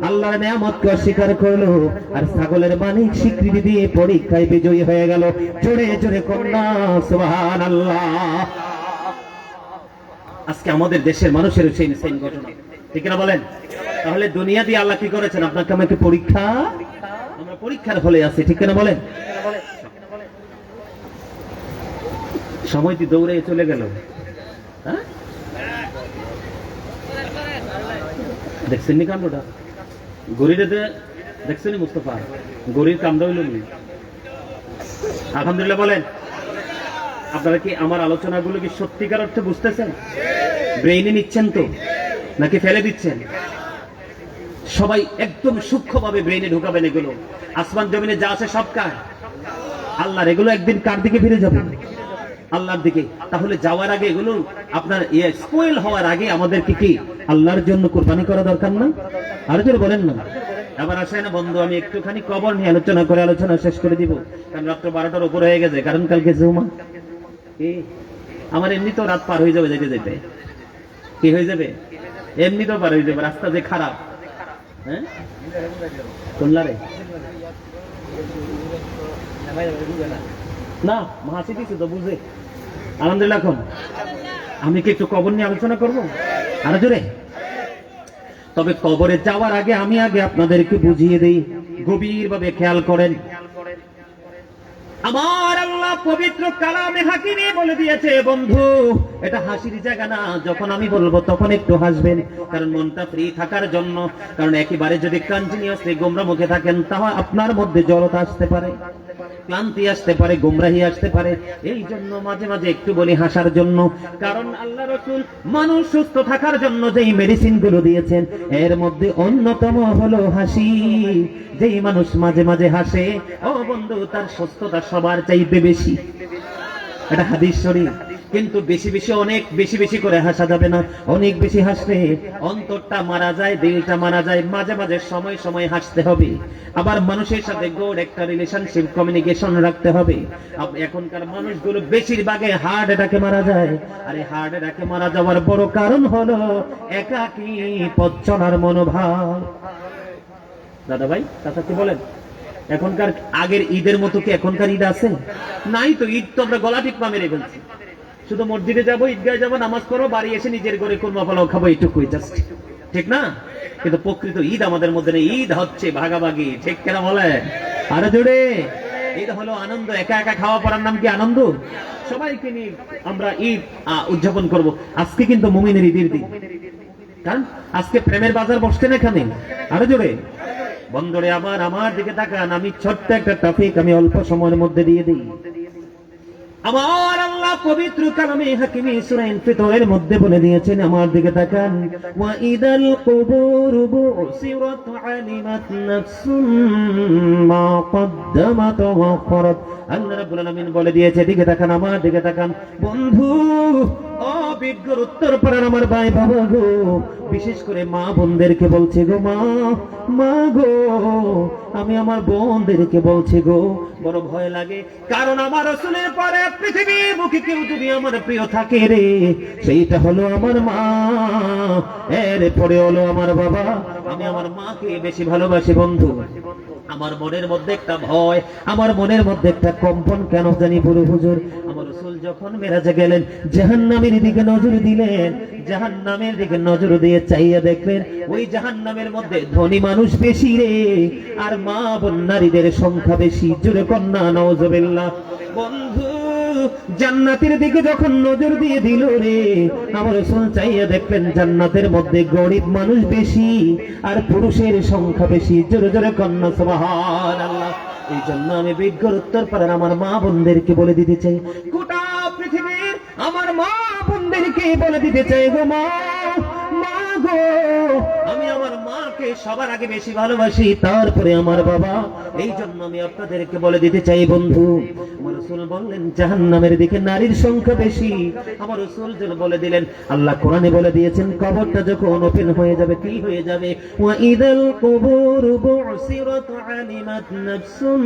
আল্লাহর নিয়ামতকে অস্বীকার করলো, আর ছাগলের মালিক স্বীকৃতি দিয়ে পরীক্ষায় বিজয়ী হয়ে গেল। জোরে জোরে কন্যা সুবহানাল্লাহ। আজকে আমাদের দেশের মানুষের সেই সেম ঘটনা। ঠিক না বলেন? তাহলে দুনিয়া দিয়ে আল্লাহ কি করেছেন? আপনাকে আমাকে পরীক্ষা, আমরা পরীক্ষার হলে আছি। ঠিক না বলেন? সময়টি দৌড়ে চলে গেল। দেখছেন নি কাণ্ডটা? গরিটাতে দেখছেন মুস্তফা, গরির কামড়া হইল নি? আলহামদুলিল্লাহ বলেন। আপনারা কি আমার আলোচনাগুলো কি সত্যিকার অর্থে বুঝতেছেন? ব্রেইনে নিচ্ছেন তো নাকি ফেলে দিচ্ছেন? সবাই একদম সূক্ষ্মভাবে ব্রেইনে ঢুকাবেন এগুলো। আসমান জমিনে যা আছে সব কার আল্লাহর। এগুলো একদিন কার দিকে ফিরে যাবে? আল্লাহর দিকে। তাহলে যাওয়ার আগে এগুলো আপনার স্পয়েল হওয়ার আগে আমাদেরকে কি আল্লাহর জন্য কুরবানি করা দরকার না? আর যদি বলেন না। আবার আসে না বন্ধু, আমি একটুখানি কবর নিয়ে আলোচনা শেষ করে দিব, কারণ রাত্র 12টার উপরে হয়ে গেছে, কারণ কালকে জুমা। আমার এমনি তো রাত পার হয়ে যাবে, যেতে যেতে কি হয়ে যাবে, এমনি তো পার হয়ে যাবে, রাস্তা যে খারাপ। হ্যাঁ কোনলারে না মাসি কিছু তো বুঝে। আলহামদুলিল্লাহ। এখন আমি কি একটু কবর নিয়ে আলোচনা করবো আরো জোরে? তবে কবরে যাওয়ার আগে আমি আপনাদেরকে বুঝিয়ে দেই, গভীর ভাবে খেয়াল করেন। আমার আল্লাহ পবিত্র কালামে হাকিমে বলে দিয়েছে, বন্ধু এটা হাসির জায়গা না, যখন আমি বলবো তখন একটু হাসবেন, কারণ মনটা ফ্রি থাকার জন্য। কারণ একেবারে যদি কন্টিনিউয়াসলি গোমরা মুখে থাকেন, তাহলে আপনার মধ্যে জড়তা আসতে পারে, ক্লান্তি আসতে পারে, গোমরাহি আসতে পারে। এই জন্য মাঝে মাঝে একটু বলি হাসার জন্য, কারণ আল্লাহ রাসূল মানুষ সুস্থ থাকার জন্য যেই মেডিসিন গুলো দিয়েছেন, এর মধ্যে অন্যতম হলো হাসি। যেই মানুষ মাঝে মাঝে হাসে, ও বন্ধু, তার সুস্থতা সবার চাইতে বেশি। এটা হাদিস শরীফ। কিন্তু বেশি বেশি, অনেক বেশি বেশি করে হাসা যাবে না। অনেক বেশি হাসলে অন্তরটা মারা যায়, দিলটা মারা যায়। মাঝে মাঝে সময় সময় হাসতে হবে। আবার মানুষের সাথে গড় একটা রিলেশনশিপ, কমিউনিকেশন রাখতে হবে। এখনকার মানুষগুলো বেশিরভাগে হার্ট অ্যাটাকে মারা যায়। আর এই হার্ট অ্যাটাকে মারা যাওয়ার বড় কারণ হলো একাকী পথ চলার মনোভাব। দাদা ভাই, চাচা কি বলেন? এখনকার আগের ঈদের মতো কি এখনকার ঈদ আছে? নাই তো। ঈদ তো আমরা গলা টিপা মেরে ফেলছি। শুধু মসজিদে যাবো, ঈদগাহে যাবো, নামাজ করবো, বাড়ি এসে নিজের ঘরে কুরমা পোলাও খাবো, এইটুকুই জাস্ট। ঠিক না? কিন্তু প্রকৃত ঈদ আমাদের মধ্যে নেই। ঈদ হচ্ছে ভাগাভাগি। ঠিক কেনা বলে? আরো জোরে। ঈদ হলো আনন্দ। একা একা খাওয়া পড়ার নাম কি আনন্দ? সবাইকে নিয়ে আমরা ঈদ উদযাপন করব। আজকে কিন্তু মুমিনের ঈদের দিন, কারণ আজকে প্রেমের বাজার বসছেন এখানে। আরো জোরে। বন্ধুরে আমার দিকে তাকান। আমি ছোট্ট একটা টপিক আমি অল্প সময়ের মধ্যে দিয়ে দিই। আমার আল্লাহ পবিত্র কালামে হাকিমে সূরা ইনফিতরের মধ্যে বলে দিয়েছেন, আমার দিকে তাকান, ওয়া ইদাল কুবুর বুসিরাত আলিমাত নাফসুম মা কদ্দামাত ওয়া আখরাত। আল্লাহ রাব্বুল আলামিন বলে দিয়েছে, দিকে তাকান, আমার দিকে তাকান। বন্ধু, অবিজ্ঞর উত্তর পাড়ার আমার ভাই বাবা গো, বিশেষ করে মা বোনদেরকে বলছে গো, মা গো, আমি আমার বোনদেরকে বলছি গো, বড় ভয় লাগে। কারণ আমার রাসূলের পরে পৃথিবীর বুকে কেউ যদি আমার প্রিয় থাকে রে, সেইটা হলো আমার মা, এর পরে হলো আমার বাবা। আমি আমার মাকে বেশি ভালোবাসি বন্ধু। আমার মনের মধ্যে একটা ভয়, আমার মনের মধ্যে একটা কম্পন কেন জানি বড় হুজুর। আমার রাসূল যখন মেরাজে গেলেন, জাহান্নামের দিকে নজর দিলেন, জাহান্নামের দিকে নজর দিয়ে চাইয়া দেখলেন, ওই জাহান্নামের মধ্যে ধনী মানুষ বেশি রে, আর মা বোন নারীদের সংখ্যা বেশি। জোরে কন্যা নাউজুবিল্লাহ। বন্ধু, জান্নাতের দিকে যখন নজর দিয়ে দিল রে, আমার রাসূল চাইয়া দেখলেন জান্নাতের মধ্যে গরিব মানুষ বেশি আর পুরুষের সংখ্যা বেশি। জোরে জোরে কন্যা সুবহানাল্লাহ। এই জন্য আমি বিজ্ঞর উত্তর পাড়ার আমার মা বোনদেরকে বলে দিতে চাই, গোটা পৃথিবীর আমার মা বোনদেরকে বলে দিতে চাই গো, মা গো, আমি আমার মাকে সবার আগে বেশি ভালোবাসি, তারপরে আমার বাবা। এই জন্য আমি আপনাদেরকে বলে দিতে চাই বন্ধু, আমার রাসূল বললেন জাহান্নামের দিকে নারীর সংখ্যা বেশি। আমার রাসূল যেন বলে দিলেন, আল্লাহ কোরআনে বলে দিয়েছেন, কবরটা যখন ওপেন হয়ে যাবে, কি হয়ে যাবে? ওয়া ইদাল কুবুর বুসিরাত আলিমাত নাফসুম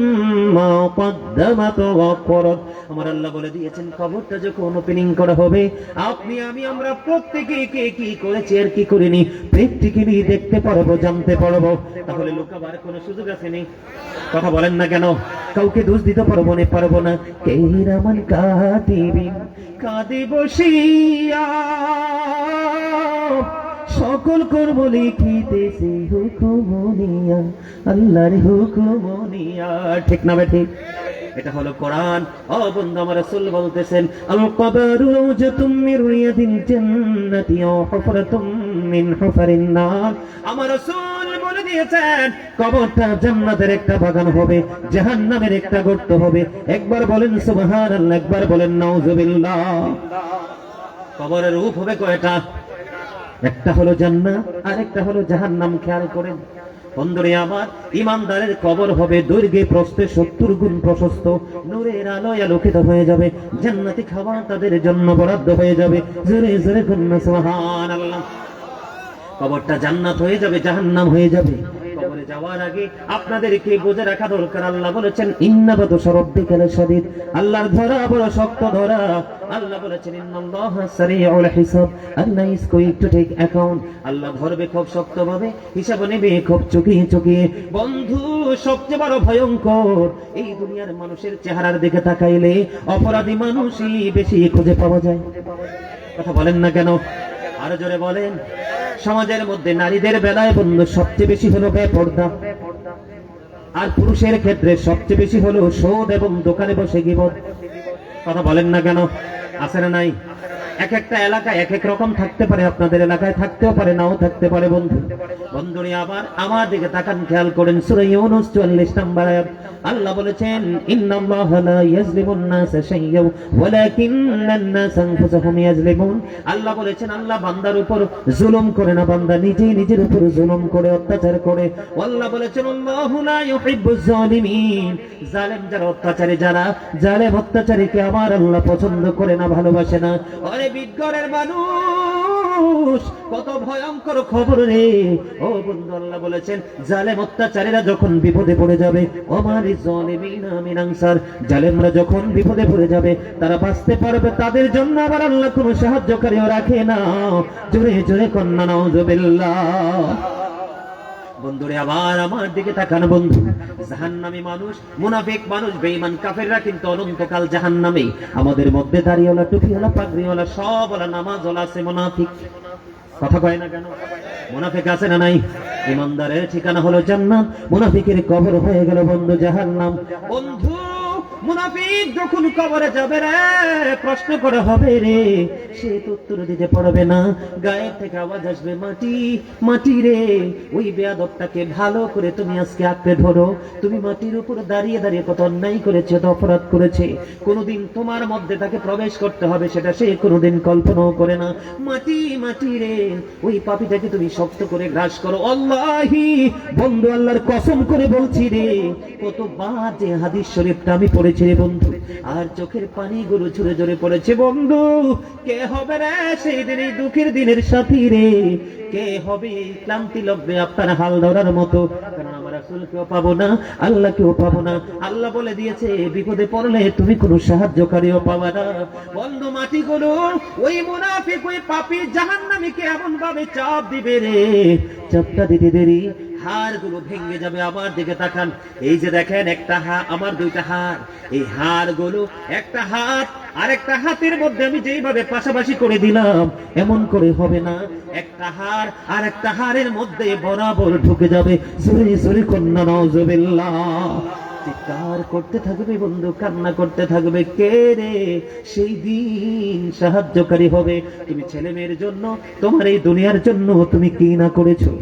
মা কদ্দামাত ওয়া আখরাত। আমার আল্লাহ বলে দিয়েছেন, কবরটা যখন ওপেনিং করা হবে, আপনি আমি আমরা প্রত্যেকে কে কি করেছে আর কি করিনি প্র্যাকটিক্যালি দেখতে পারবো, জানতে পারবো। তাহলে লুকাবার কোনো সুযোগ আছে নেই? কথা বলেন না কেন? কাউকে দোষ দিতে পারবো না। কে রামান কাটিবি কাঁদে বসিয়া, সকল কর্ম লিখিতেছে হুকুমনিয়া, আল্লাহর হুকুমনিয়া। ঠিক না বেঠিক? এটা হলো কোরআন। ও বন্ধু, আমার রাসূল বলতেছেন, আল কবরু রাউজাতুম মির রিয়াদিল জান্নাতি ওয়া হুফরাতুম মিন হুফারিন নার। আমার রাসূল বলে দিয়েছেন কবরটা জান্নাতের একটা বাগান হবে, জাহান্নামের একটা গর্ত হবে। একবার বলেন সুবহানাল্লাহ, একবার বলেন নাউজুবিল্লাহ। কবরের রূপ হবে কয়টা? একটা হলো জান্নাত আর একটা হলো জাহান্নাম। খেয়াল করেন বন্ধুরে আমার, ইমানদারের কবর হবে দৈর্ঘ্যে প্রস্থে 70 গুণ প্রশস্ত, নূরের আলোয় আলোকিত হয়ে যাবে, জান্নাতি খাবার তাদের জন্য বরাদ্দ হয়ে যাবে। জোরে জোরে কন্যা সুবহানাল্লাহ। কবরটা জান্নাত হয়ে যাবে, জাহান্নাম হয়ে যাবে। কবরে যাওয়ার আগে আপনাদেরকে বুঝে রাখা দরকার, আল্লাহ বলেছেন ইন্না বাতুশা রাব্বিকা লাশাদীদ, আল্লাহর ধরা বড় শক্ত ধরা। আল্লাহ বলেছেন ইন্নাল্লাহা সারিউল হিসাব, আল্লাহ is going to take account, আল্লাহ ধরবে খুব শক্তভাবে, হিসাব নেবে খুব চুকিয়ে চুকিয়ে। বন্ধু, সবচেয়ে বড় ভয়ঙ্কর এই দুনিয়ার মানুষের চেহারার দিকে তাকাইলে অপরাধী মানুষই বেশি খুঁজে পাওয়া যায়। কথা বলেন না কেন? আরো জোরে বলেন। সমাজের মধ্যে নারীদের বেলায় বন্ধু সবচেয়ে বেশি হলো বেপর্দা, আর পুরুষের ক্ষেত্রে সবচেয়ে বেশি হলো সুদ এবং দোকানে বসে গীবত। কথা বলেন না কেন? আছে না নাই? এক একটা এলাকায় এক এক রকম থাকতে পারে, আপনাদের এলাকায় থাকতেও পারে, নাও থাকতে পারে। বন্ধুরে আবার আমার দিকে তাকান, খেয়াল করেন সূরা ইউনূস 44 নম্বর আয়াত। আল্লাহ বলেছেন ইন্নাল্লাহা লা ইয়াজলিমুন নাসা শাইয়্যান ওয়ালাকিন্নান নাসা আনফুসাহুম ইয়াজলিমুন। আল্লাহ বলেছেন আল্লাহ বান্দার উপর জুলুম করে না, বান্দা নিজেই নিজের উপর জুলুম করে, অত্যাচার করে। আল্লাহ বলেছেন আল্লাহু লা ইউহিব্বুজ জালিমিন, জালেম যারা, অত্যাচারী যারা, জালেম অত্যাচারীকে আমার আল্লাহ পছন্দ করে না, ভালোবাসে না। আরে বিজ্ঞানের মানুষ, কত ভয়ঙ্কর খবর রে ও বন্ধু। আল্লাহ বলেছেন জালেম অত্যাচারীরা যখন বিপদে পড়ে যাবে, ওমারি যালিমিনা মিন আনসার, জালেমরা যখন বিপদে পড়ে যাবে, তারা বাঁচতে পারবে, তাদের জন্য আবার আল্লাহ কোনো সাহায্যকারীও রাখে না। জোরে জোরে কন্যা নাউজুবিল্লাহ। বন্ধুরে আবার আমার দিকে তাকান বন্ধু, জাহান্নামী মানুষ, মুনাফিক মানুষ, বেঈমান কাফেররা কিন্তু অনন্তকাল জাহান্নামে। আমাদের মধ্যে দাড়িওয়ালা, টুপিওয়ালা, পাগড়িওয়ালা, সবওয়ালা, নামাজওয়ালা আছে, মুনাফিক। কথা কয় না কেন? মুনাফিক আছে না নাই? ইমানদারের ঠিকানা হলো জান্নাত, মুনাফিকের কবর হয়ে গেল বন্ধু জাহান্নাম। বন্ধু, মুনাফিক যখন কবরে যাবে রে, প্রশ্ন করা হবে রে, সে তো উত্তর দিতে পারবে না। গায়ের থেকে আওয়াজ আসবে, মাটি মাটি রে। ওই বেয়াদবটাকে ভালো করে তুমি আজকে আঁকড়ে ধরো। তুমি মাটির উপর দাঁড়িয়ে দাঁড়িয়ে কত অন্যায় করেছে, কত অপরাধ করেছে। কোনোদিন তোমার মধ্যে তাকে প্রবেশ করতে হবে, সেটা সে কোনোদিন কল্পনাও করে না। মাটি মাটি রে, ওই পাপীটাকে তুমি শক্ত করে গ্রাস করো। আল্লাহি বন্ধু, আল্লাহর কসম করে বলছি রে, কতবার যে হাদিস শরীফটা আমি পড়েছি রে বন্ধু, আর চোখের পানিগুলো ঝরে ঝরে পড়েছে বন্ধু। কে হবে রে সেই দিন, এই দুঃখের দিনের সাথী রে? কে হবে ক্লান্তি লগ্নে আপনার হাল ধরার মতো? কারণ আমার রাসূলকেও পাবো না, আল্লাহকেও পাবো না। আল্লাহ বলে দিয়েছে বিপদে পড়লে তুমি কোনো সাহায্যকারীও পাবা না। বন্ধু, মাটিগুলো ওই মুনাফিক, ওই পাপী জাহান্নামীকে এমন ভাবে চাপ দিবে রে, চাপটা দিতে দেরি হাড়গুলো ভেঙে যাবে। আমার দিকে তাকান, এই যে দেখেন একটা আমার দুইটা হাড়, এই হাড়গুলো একটা হাত আর একটা হাতের মধ্যে আমি যেইভাবে পাশাপাশি করে দিলাম, এমন করে হবে না। একটা হাড় আর একটা হাড়ের মধ্যে বরাবর ঢুকে যাবে। জোরে জোরে কন্যা নাউজুবিল্লাহ। চিৎকার করতে থাকবে বন্ধু, কান্না করতে থাকবে, কে রে সেই দিন সাহায্যকারী হবে? তুমি ছেলে মেয়ের জন্য, তোমার এই দুনিয়ার জন্য তুমি কি না করেছো?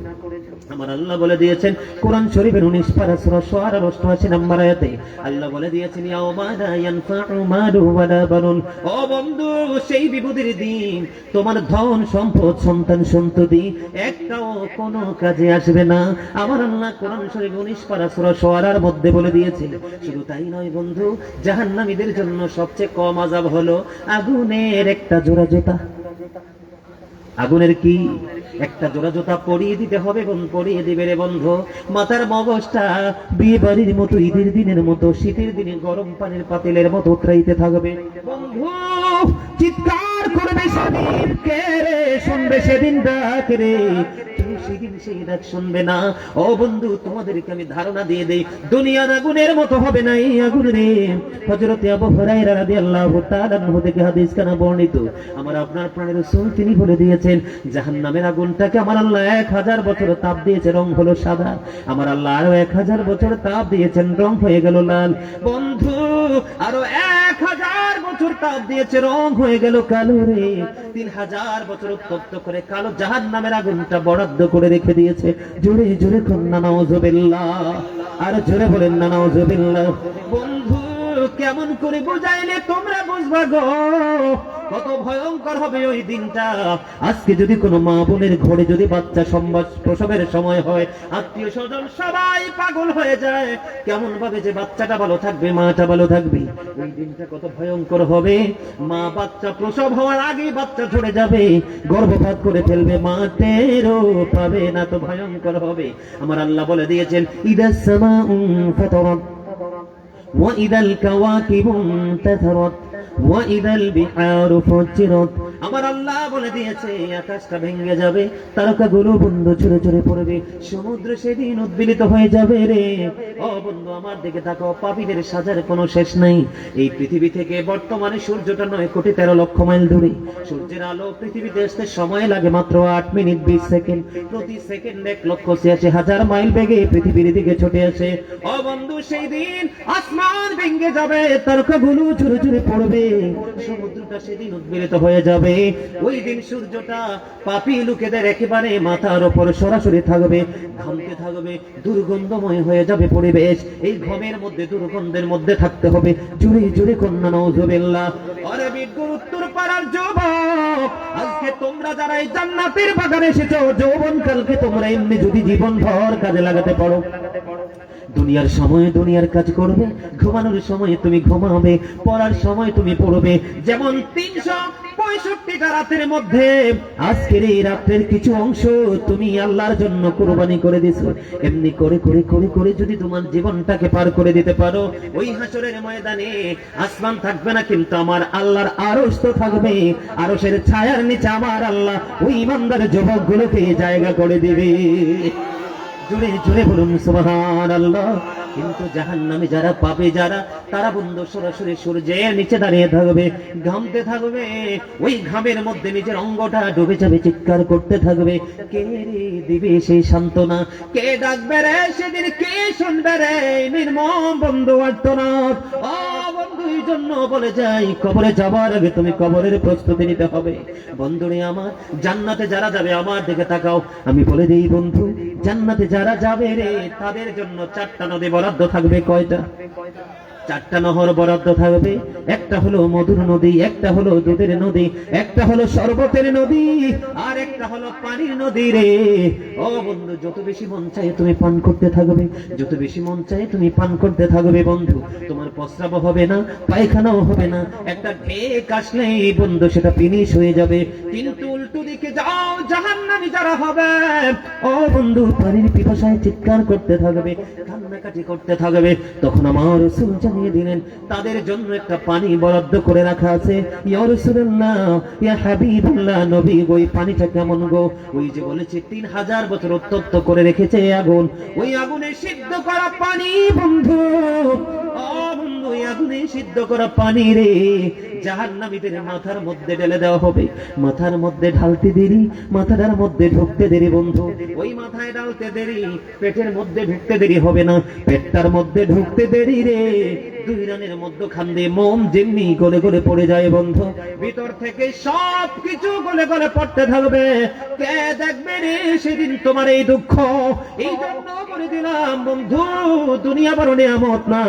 আমার আল্লাহ বলে দিয়েছেন কোরআন শরীফের 19 পারা সূরা শুআরা 88 নম্বর আয়াতে আল্লাহ বলে দিয়েছেন ইয়াউমা লা ইয়ানফাউ মালু ওয়ালা বানুন। ও বন্ধু, সেই বিপদের দিন তোমার ধন সম্পদ, সন্তান সন্ততি একটাও কোনো কাজে আসবে না। আমার আল্লাহ কোরআন শরীফ 19 পারা সূরা শুআরার মধ্যে বলে দিয়েছেন। শুধু তাই নয় বন্ধু, জাহান্নামীদের জন্য সবচেয়ে কম আযাব হলো আগুনের একটা জোড়া জুতা। আগুনের কি একটা জোড়া জুতা পরিয়ে দিতে হবে, পরিয়ে দিবে রে বন্ধু। মাথার মগজটা বিয়ে বাড়ির মতো, ঈদের দিনের মতো, শীতের দিনে গরম পানির পাতিলের মতো উতরাইতে থাকবে বন্ধু। চিৎকার করবে সেদিন, কে রে শুনবে সেদিন ডাক রে? তুমি সেদিন সেই ডাক শুনবে না। ও বন্ধু, তোমাদেরকে আমি ধারণা দিয়ে দেই, দুনিয়ার আগুনের মতো হবে না এই আগুন রে। হযরত আবু হুরায়রা রাদিয়াল্লাহু তাআলা আনহু থেকে হাদিস কানা বর্ণিত, আমার আপনার প্রাণের রাসূল তিনি বলে দিয়েছেন জাহান্নামের আগুনটাকে আমার আল্লাহ 1000 বছর তাপ দিয়েছে, রং হলো সাদা। আমার আল্লাহ আরো 1000 বছর তাপ দিয়েছেন, রং হয়ে গেল লাল। বন্ধু, আরো 1000 বছর তাপ দিয়েছে, রং হয়ে গেল কালো রে। 3000 বছর উত্তপ্ত করে কালো জাহান্নামের আগুনটা বরাদ্দ করে রেখে দিয়েছে। জোরে জোরে কন্যা নাউজুবিল্লাহ, আর জোরে বলেন না নাউজুবিল্লাহ। বন্ধু কেমন করে বুঝাইলে তোমরা বুঝবা গো, কত ভয়ঙ্কর হবে ওই দিনটা। আজকে যদি কোনো মা বোনের ঘরে যদি বাচ্চা প্রসবের সময় হয়, আত্মীয় স্বজন সবাই পাগল হয়ে যায়, কেমন ভাবে যে বাচ্চাটা ভালো থাকবে, মাটা ভালো থাকবে, ওই দিনটা কত ভয়ঙ্কর হবে। মা বাচ্চা প্রসব হওয়ার আগে বাচ্চা ঝরে যাবে, গর্ভপাত করে ফেলবে, মা টেরও পাবে না, তো ভয়ঙ্কর হবে। আমার আল্লাহ বলে দিয়েছেন ইদাস সামাউ ফাতারাত وإذا الكواكب انتثرت وإذا البحار فجرت। আমার আল্লাহ বলে দিয়েছে আকাশটা ভেঙে যাবে, তারকাগুলো বন্ধু ঝরে ঝরে পড়বে, সমুদ্র সেদিন উদ্বেলিত হয়ে যাবে রে। ও বন্ধু আমার দিকে তাকাও, পাপীদের সাজার কোনো শেষ নাই। এই পৃথিবী থেকে বর্তমানে সূর্যটা 9,13,00,000 মাইল দূরে। সূর্যের আলো পৃথিবীতে আসতে সময় লাগে মাত্র 8 মিনিট 20 সেকেন্ড। প্রতি সেকেন্ডে 1,86,000 মাইল বেগে পৃথিবীর দিকে ছুটে আসে। ও বন্ধু সেই দিন আসমান ভেঙে যাবে, তারকাগুলো ঝরে ঝরে পড়বে, সমুদ্রটা সেদিন উদ্বেলিত হয়ে যাবে। ওই দিন সূর্যটা পাপী লোকেদের একেবারে মাথার উপর সরাসরি থাকবে, ঘামতে থাকবে, দুর্গন্ধময় হয়ে যাবে পরিবেশ। এই ঘামের মধ্যে দুর্গন্ধের মধ্যে থাকতে হবে। জুড়ে জুড়ে কন্যা নাউজুবিল্লাহ। আরে বিদ্যুৎ উত্তর পাড়ার যুবক, আজকে তোমরা যারা এই জান্নাতের বাগানে এসেছো, যৌবন কালকে তোমরা এমনি যদি জীবন ভর কাজে লাগাতে পারো, দুনিয়ার সময় দুনিয়ার কাজ করবে, ঘুমানোর সময় তুমি ঘুমাবে, পড়ার সময় তুমি পড়বে। যেমন 365টা রাতের মধ্যে আজকের এই রাতের কিছু অংশ তুমি আল্লাহর জন্য কুরবানি করে দিছো, এমনি করে করে করে করে যদি তোমার জীবনটাকে পার করে দিতে পারো, ওই হাসরের ময়দানে আসমান থাকবে না, কিন্তু আমার আল্লাহর আরশ তো থাকবে। আরশের ছায়ার নিচে আমার আল্লাহ ওই ইমানদার যুবকগুলোকে জায়গা করে দিবে। জুড়ে জুড়ে বলুন সুবহানাল্লাহ। কিন্তু জাহান্নামী যারা পাবে যারা, তারা বন্ধু সরাসরি সূর্যের নিচে দাঁড়িয়ে থাকবে, ঘামতে থাকবে, ওই ঘামের মধ্যে নিজের অঙ্গটা ডুবে যাবে, চিৎকার করতে থাকবে। কে রে দিবে সেই সান্ত্বনা, কে ডাকবে রে সেদিন, কে শুনবে রে নির্মম বন্ধু আর্তনাদ। ও বন্ধু এই জন্য বলে যাই, কবরে যাবার আগে তুমি কবরের প্রস্তুতি নিতে হবে। বন্ধুরে আমার, জান্নাতে যারা যাবে আমার দিকে তাকাও, আমি বলে দিই বন্ধু, জান্নাতে যারা যাবে রে তাদের জন্য 4টা নদী বরাদ্দ থাকবে। কয়টা? 4টা নহর বরাদ্দ থাকবে। একটা হলো মধুর নদী, একটা হলো দুধের নদী, একটা হলো শরবতের নদী, আর একটা হলো পানির নদী রে। ও বন্ধু, যত বেশি মন চায় তুমি পান করতে থাকবে, যত বেশি মন চায় তুমি পান করতে থাকবে বন্ধু। তোমার প্রস্রাব হবে না, পায়খানাও হবে না, একটা ঢেক আসলেই বন্ধু সেটা ফিনিশ হয়ে যাবে। কিন্তু উল্টো দিকে যাও, জাহান্নামী যারা হবে, ও বন্ধু পানির পিপাসায় চিৎকার করতে থাকবে, কান্নাকাটি করতে থাকবে। তখন আমার রাসূল জানিয়ে দিলেন তাদের জন্য একটা পানি বরাদ্দ করে রাখা আছে। ইয়া রাসূলুল্লাহ, ইয়া হাবিবাল্লাহ, নবী ওই পানিটা কেমন গো? ওই যে বলেছে 3000 বছর উত্তপ্ত করে রেখেছে আগুন, ওই আগুনে সিদ্ধ করা পানি বন্ধু। ও বন্ধু, ওই আগুনে সিদ্ধ করা পানি রে জাহান্নামীদের মাথার মধ্যে ঢেলে দেওয়া হবে। মাথার মধ্যে ঢালতে দেরি, মাথাটার মধ্যে ঢুকতে দেরি বন্ধু। ওই মাথায় ঢালতে দেরি, পেটের মধ্যে ঢুকতে দেরি হবে না, পেটটার মধ্যে ঢুকতে দেরি রে। 2 রানের মধ্যখান দিয়ে মোম যেমনি গলে গলে পড়ে যায় বন্ধু, ভিতর থেকে সব কিছু গলে গলে পড়তে থাকবে। কে দেখবে রে সেদিন তোমার এই দুঃখ? এই জন্য করে দিলাম বন্ধু, দুনিয়া বড় নিয়ামত না।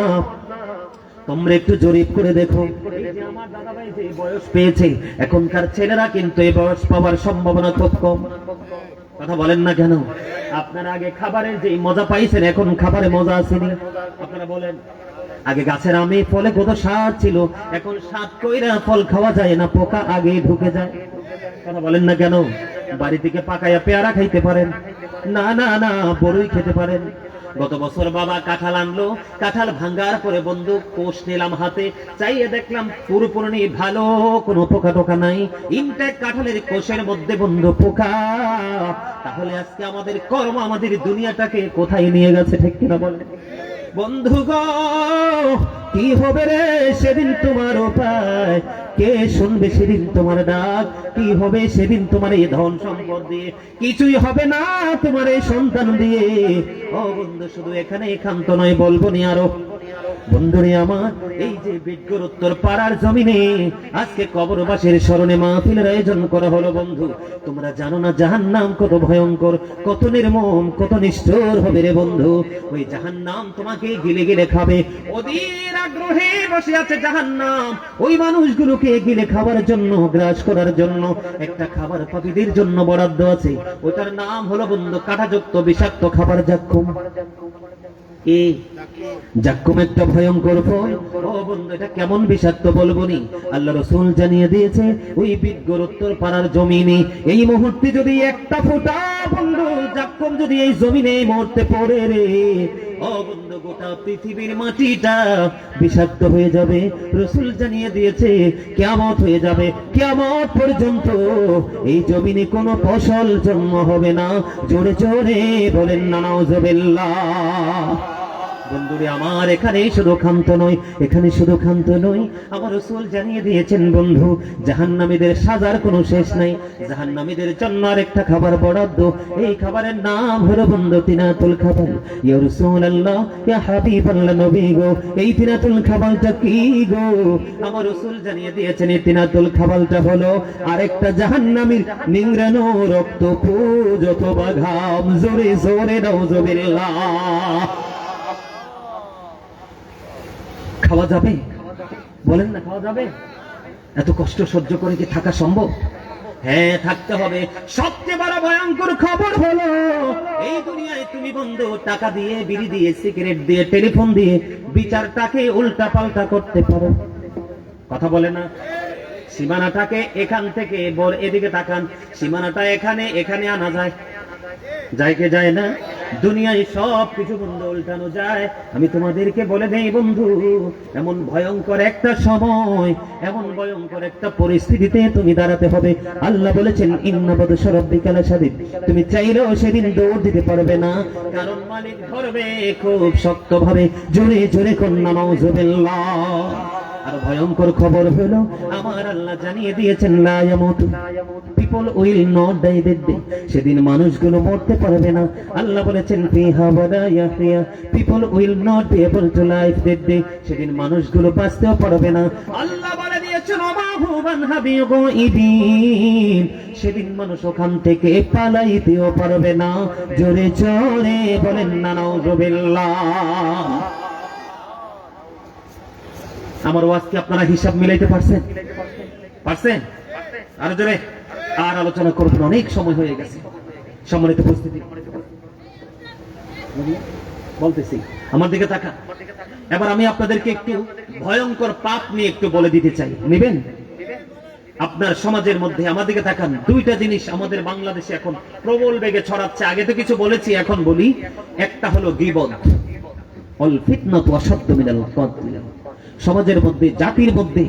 তোমরা একটু জরিপ করে দেখো, এই যে আমার দাদা ভাই যে বয়স পেয়েছে, এখনকার ছেলেরা কিন্তু এই বয়স পাওয়ার সম্ভাবনা খুব কম। কথা বলেন না কেন? আপনারা আগে খাবারের যে মজা পাইছেন, এখন খাবারে মজা আসেনি। আপনারা বলেন, আগে গাছের আমে ফলে কত স্বাদ ছিল, এখন স্বাদ কইরা ফল খাওয়া যায় না, পোকা আগে ঢুকে যায়। কথা বলেন না কেন? বাড়ি থেকে পাকায়া পেয়ারা খাইতে পারেন না, না না বড়ই খেতে পারেন। গত বছর বাবা কাঁঠাল আনলো, কাঁঠাল ভাঙ্গার পরে বন্ধু কোষ নিলাম হাতে, চাইয়ে দেখলাম পুরোপুরি ভালো, কোনো পোকা টোকা নাই। ইনটেক কাঁঠালের কোষের মধ্যে বন্ধু পোকা। তাহলে আজকে আমাদের কর্ম আমাদের দুনিয়াটাকে কোথায় নিয়ে গেছে, ঠিক কিনা বলেন বন্ধু গো? কি হবে রে সেদিন তোমার উপায়? কে শুনবে সেদিন তোমার ডাক? কি হবে সেদিন তোমার এই ধন সম্পদ দিয়ে? কিছুই হবে না তোমার এই সন্তান দিয়ে। ও বন্ধু, শুধু এখানে একান্ত নয়, বলবো নি আরো। বন্ধুরে আমার, এই যে বিজ্ঞর উত্তর পাড়ার জমিনে আজকে কবরবাসীর স্মরণে মাহফিলের আয়োজন করা হলো। বন্ধু, তোমরা জানো না জাহান্নাম কত ভয়ঙ্কর, কত নির্মম, কত নিষ্ঠুর হবে রে বন্ধু। ওই জাহান্নাম তোমাকে গিলে গিলে খাবে। ওদের আগ্রহে বসে আছে জাহান্নাম ওই মানুষগুলোকে গিলে খাবার জন্য, গ্রাস করার জন্য। একটা খাবার পাপীদের জন্য বরাদ্দ আছে, ওটার নাম হলো বন্ধু কাঁটাযুক্ত বিষাক্ত খাবার জাক্কুম। জাক্কুম একটা ভয়ঙ্কর ফল। ও বন্ধু, এটা কেমন বিষাক্ত বলবো নি। আল্লাহ রাসূল জানিয়ে দিয়েছে ওই বিজ্ঞর উত্তর পাড়ার জমিনে এই মুহূর্তে যদি একটা ফোঁটা বন্ধু জাক্কুম যদি এই জমিনে এই মুহূর্তে পড়ে রে, ও বন্ধু গোটা পৃথিবীর মাটিটা বিষাক্ত হয়ে যাবে। রাসূল জানিয়ে দিয়েছে কিয়ামত হয়ে যাবে, কিয়ামত পর্যন্ত এই জমিনে কোনো ফসল জন্ম হবে না। জোরে জোরে বলেন না নাউজুবিল্লাহ। বন্ধুরে আমার, এখানে শুধু ক্ষান্ত নয়, এখানে শুধু ক্ষান্ত নয়, আমার রাসূল জানিয়ে দিয়েছেন বন্ধু জাহান্নামীদের সাজার কোনো শেষ নাই। জাহান্নামীদের জন্য আরেকটা খাবার বরাদ্দ, এই খাবারের নাম হলো বন্ধু তিনাতুল খাবার। ইয়া রাসূলুল্লাহ, ইয়া হাবিবাল্লাহ নবী গো, এই তিনাতুল খাবারটা কি গো? আমার রাসূল জানিয়ে দিয়েছেন এই তিনাতুল খাবারটা হলো আরেকটা জাহান্নামীর নিংড়ানো রক্ত পুজ অথবা ঘাম। জোরে জোরে নাউজুবিল্লাহ। খাওয়া যাবে? বলেন না, খাওয়া যাবে? এত কষ্ট সহ্য করে কি থাকা সম্ভব? হ্যাঁ, থাকতে হবে। সবচেয়ে বড় ভয়ঙ্কর খবর হলো এই দুনিয়ায় তুমি বন্ধু টাকা দিয়ে, বিড়ি দিয়ে, সিগারেট দিয়ে, টেলিফোন দিয়ে বিচারটাকে উল্টা পাল্টা করতে পারো। কথা বলে না? সীমানাটাকে এখান থেকে এদিকে তাকান, সীমানাটা এখানে এখানে আনা যায়, যায় কে যায় না? দুনিয়ায় সব কিছু বন্ধু উল্টানো যায়। আমি তোমাদেরকে বলে দেই বন্ধু, এমন ভয়ঙ্কর একটা সময়, এমন ভয়ঙ্কর একটা পরিস্থিতিতে তুমি দাঁড়াতে হবে। আল্লাহ বলেছেন ইন্না বাদশা রাব্বিকা লাশাদীদ, তুমি চাইলেও সেদিন দৌড় দিতে পারবে না, কারণ মালিক ধরবে খুব শক্তভাবে। জোরে জোরে কন্যা নাউজুবিল্লাহ। আর ভয়ঙ্কর খবর হলো আমার আল্লাহ জানিয়ে দিয়েছেন লা ইয়ামুতু, people will not die that day, সেদিন মানুষগুলো মরতে পারবে না। আল্লাহ বলেছেন ফিহা ওয়ালা ইয়াহইয়া, people will not be able to live that day, সেদিন মানুষগুলো বাঁচতেও পারবে না। আল্লাহ বলে দিয়েছেন ওমা হুবান হাবিগু ইদিন, সেদিন মানুষ ওখান থেকে পালাইতেও পারবে না। জোরে জোরে বলেন না নাউজুবিল্লাহ। আমার ওয়াজ কি আপনারা হিসাব মিলাইতে পারছেন? পারছেন? আর জোরে। আর আলোচনা করবেন, অনেক সময় হয়ে গেছে। সম্মানিত উপস্থিতি, বলতেছি আমার দিকে তাকান। এবার আমি আপনাদেরকে একটু ভয়ঙ্কর পাপ নিয়ে একটু বলে দিতে চাই, নেবেন? আপনার সমাজের মধ্যে আমার দিকে তাকান। দুইটা জিনিস আমাদের বাংলাদেশে এখন প্রবল বেগে ছড়াচ্ছে। আগে তো কিছু বলেছি, এখন বলি। একটা হলো গীবত। অল ফিতনাতু আশাদ্দু মিনাল কতল। সমাজের মধ্যে, জাতির মধ্যে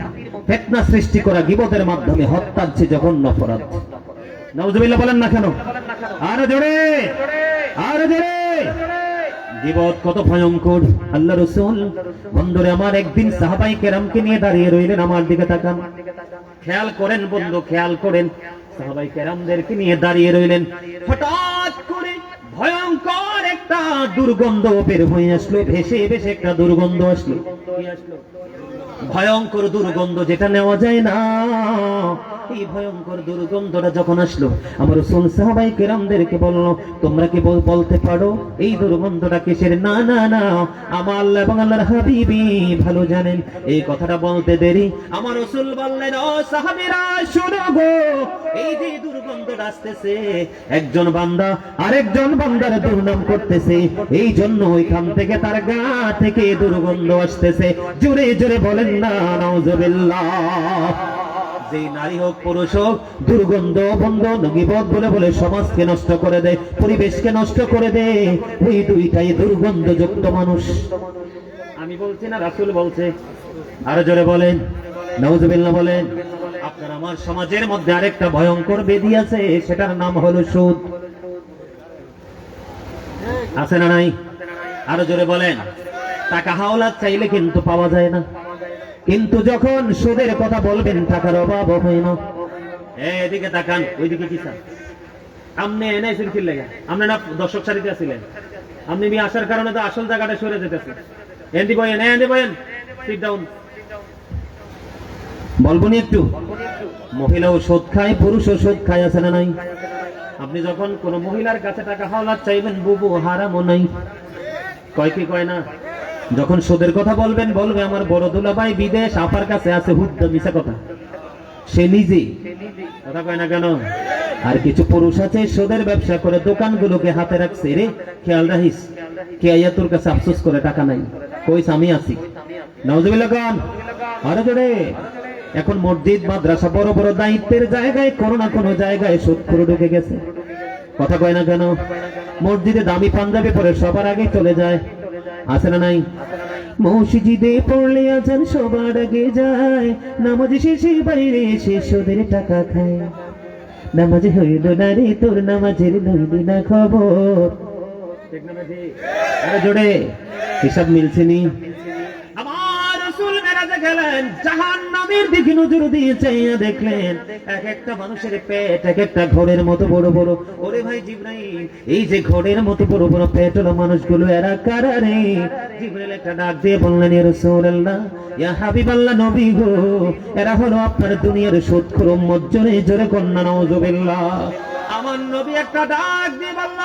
ফিতনা সৃষ্টি করা গীবতের মাধ্যমে হত্যার চেয়ে জঘন্য অপরাধ। নাউজুবিল্লাহ বলেন না কেন? আরো জোরে, আরো জোরে। গীবত কত ভয়ঙ্কর। আল্লাহ রাসূল বন্ধুরে আমার একদিন সাহাবায়ে কেরামকে নিয়ে দাঁড়িয়ে রইলেন। আমার দিকে তাকান, খেয়াল করেন বন্ধু, খেয়াল করেন। সাহাবায়ে কেরামদেরকে নিয়ে দাঁড়িয়ে রইলেন। হঠাৎ করে ভয়ঙ্কর একটা দুর্গন্ধ বের হয়ে আসলো, ভেসে ভেসে একটা দুর্গন্ধ আসলো। কি আসলো? ভয়ঙ্কর দুর্গন্ধ, যেটা নেওয়া যায় না। এই ভয়ঙ্কর দুর্গন্ধটা যখন আসলো, আমার রাসূল সাহাবায়ে কেরামদেরকে বলল, তোমরা কি বলতে পারো এই দুর্গন্ধটা কিসের? না না না, আমার আল্লাহ এবং আল্লাহর হাবিবী ভালো জানেন। এই কথাটা বলতে দেরি আমার রাসূল বললেন, ও সাহাবীরা শুনো গো, এই যে দুর্গন্ধটা আসতেছে, একজন বান্দা আরেকজন বান্দার দুর্নাম করতেছে, এই জন্য ওইখান থেকে তার গা থেকে দুর্গন্ধ আসতেছে। জোরে জোরে বলেন না নাউজুবিল্লাহ। যে নারী হোক পুরুষ হোক, দুর্গন্ধ বন্ধ গীবত বলে বলে সমাজকে নষ্ট করে দেয়, পরিবেশকে নষ্ট করে দেয়। ওই দুইটাই দুর্গন্ধযুক্ত মানুষ। আমি বলছি না, রাসূল বলছে। আরো জোরে বলেন নাউজুবিল্লাহ বলেন। আপনার আমার সমাজের মধ্যে আরেকটা ভয়ঙ্কর ব্যাধি আছে, সেটার নাম হলো সুদ। আছে না নাই? আরো জোরে বলেন। টাকা হাওলাত চাইলে কিন্তু পাওয়া যায় না, কিন্তু যখন সুদের কথা বলবেন টাকার অভাব হয় না। এদিকে তাকান, ওইদিকে কি চান? আপনি এনে সিলফিল লেগে আপনি না দর্শক সারিতে আছিলেন, আপনি আসার কারণে তো আসল জায়গাটা সরে যেতেছে। এন্দি বয়েন সিট ডাউন। বলবো নি একটু, মহিলাও সুদ খায় পুরুষও সুদ খায়, আছে না নাই? আপনি যখন কোন মহিলার কাছে টাকা হাওলাত চাইবেন, বুবু হারামও নাই, কয় কি কয় না? যখন সুদের কথা বলবেন, বলবে আমার বড় দুলাভাই বিদেশ, আপার কাছে আছে হুদ্দ, মিছা কথা, সে নিজে কথা কয় না কেন? আর কিছু পুরুষ আছে সুদের ব্যবসা করে দোকানগুলোকে হাতে রাখছে, রে খেয়াল রাখিস, কে আইয়া তোর কাছে আফসোস করে টাকা নাই, কইস আমি আছি। নাউজুবিল্লাহ গান আরে জোরে। এখন মসজিদ মাদ্রাসা বড় বড় দায়িত্বের জায়গায় কোনো না কোনো জায়গায় সুদ করে ঢুকে গেছে, কথা কয় না কেন? মসজিদে দামি পাঞ্জাবি পরে সবার আগে চলে যায়, আছে না নাই? মসজিদে পড়লে আজান সবার আগে যায়, নামাজ শেষে বাইরে এসে সুদের টাকা খায়, নামাজ হইল না রে তোর, নামাজের নইল না খবর, ঠিক না ভাই? আরে জোরে, হিসাব মিলছে নি? আমার রাসূল মেরাজে গেলেন, জাহান্নামের দিকে নজর দিয়ে চাইয়া দেখলেন এক একটা মানুষের পেট এক একটা ঘোড়ের মতো বড় বড়। ওরে ভাই জিবরাইল, এই যে ঘোড়ের মতো বড় বড় পেট হলো মানুষগুলো, এরা কারা রে? জিবরাইল একটা ডাক দিয়ে বললেন, ইয়া রাসূলুল্লাহ, ইয়া হাবিবাল্লাহ, নবী গো, এরা হলো আপনার দুনিয়ার সুদখোর উম্মত। জোরে জোরে কন্যা নাউজুবিল্লাহ। আমার নবী একটা ডাক দিয়ে বলল,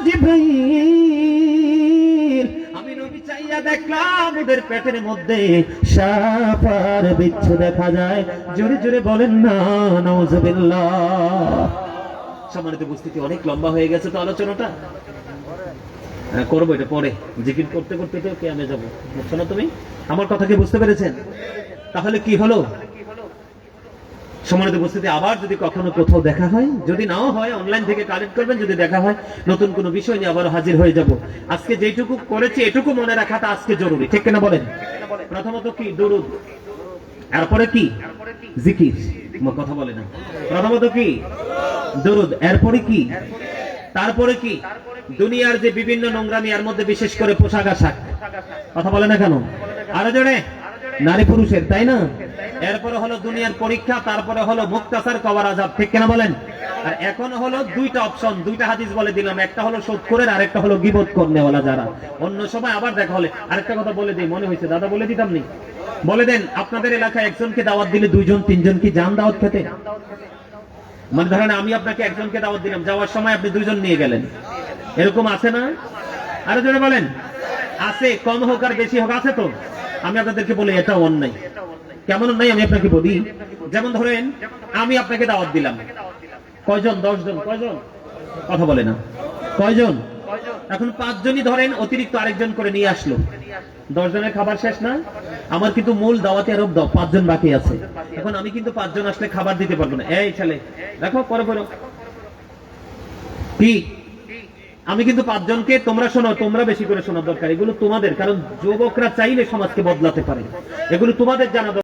জিবরাইল, আমি নবী চাইয়া দেখলাম ওদের পেটের মধ্যে সাপ আর বিচ্ছু দেখা যায়। জোরে জোরে বলেন না নাউজুবিল্লাহ। সম্মানিত উপস্থিতি, অনেক লম্বা হয়ে গেছে তো আলোচনাটা, করবো এটা পরে, জিকির করতে করতে তো কিয়ামে যাবো, বুঝছো না তুমি? আমার কথা কি বুঝতে পেরেছেন? তাহলে কি হলো? সম্মানিত উপস্থিতি, আবার যদি কখনো কোথাও দেখা হয়, যদি নাও হয় অনলাইন থেকে কালেক্ট করবেন, যদি দেখা হয় নতুন কোনো বিষয় নিয়ে আবার হাজির হয়ে যাব। আজকে যেটুকু করেছি এটুকু মনে রাখাটা আজকে জরুরি, ঠিক কিনা বলেন? প্রথমত কি? দুরুদ, এরপরে কি? জিকির। কথা বলে না। প্রথমত কি? দুরুদ, এরপরে কি? তারপরে কি? দুনিয়ার যে বিভিন্ন নোংরামি, এর মধ্যে বিশেষ করে পোশাক আশাক, কথা বলে না কেন? আরো জোরে, নারী পুরুষের, তাই না? এরপরে হলো দুনিয়ার পরীক্ষা, তারপরে হলো মুক্তাসার কবর আযাব, ঠিক কিনা বলেন? আর এখন হলো দুইটা অপশন, দুইটা হাদিস বলে দিলাম, একটা হলো সুদখোরের আর একটা হলো গীবত করনেওয়ালা যারা। অন্য সময় আবার দেখা হলে আরেকটা কথা বলে দিই, মনে হয়েছে দাদা বলে দিতাম নি? বলে দেন, আপনাদের এলাকায় একজনকে দাওয়াত দিলে দুইজন তিনজন কি যান দাওয়াত খেতে? মানে ধরেন আমি আপনাকে একজনকে দাওয়াত দিলাম, যাওয়ার সময় আপনি দুইজন নিয়ে গেলেন, এরকম আছে না? আরো জোরে বলেন। আছে, কম হোক আর বেশি হোক, আছে তো? আমি আপনাদেরকে বলি এটা অন্যায়। কেমন অন্যায় আমি আপনাকে বলি। যেমন ধরেন আমি আপনাকে দাওয়াত দিলাম, কয়জন? 10 জন। কয়জন? কথা বলে না। কয়জন? এখন 5 জনই ধরেন অতিরিক্ত আরেকজন করে নিয়ে আসলো, 10 জনের খাবার শেষ না? আমার কিন্তু মূল দাওয়াতে আরো 5 জন বাকি আছে। এখন আমি কিন্তু 5 জন আসলে খাবার দিতে পারবো না। এই ছেলে দেখো, পরে পরে কি, আমি কিন্তু 5 জনকে, তোমরা শোনো, তোমরা বেশি করে শোনার দরকার, এগুলো তোমাদের, কারণ যুবকরা চাইলে সমাজকে বদলাতে পারে, এগুলো তোমাদের জানা দরকার।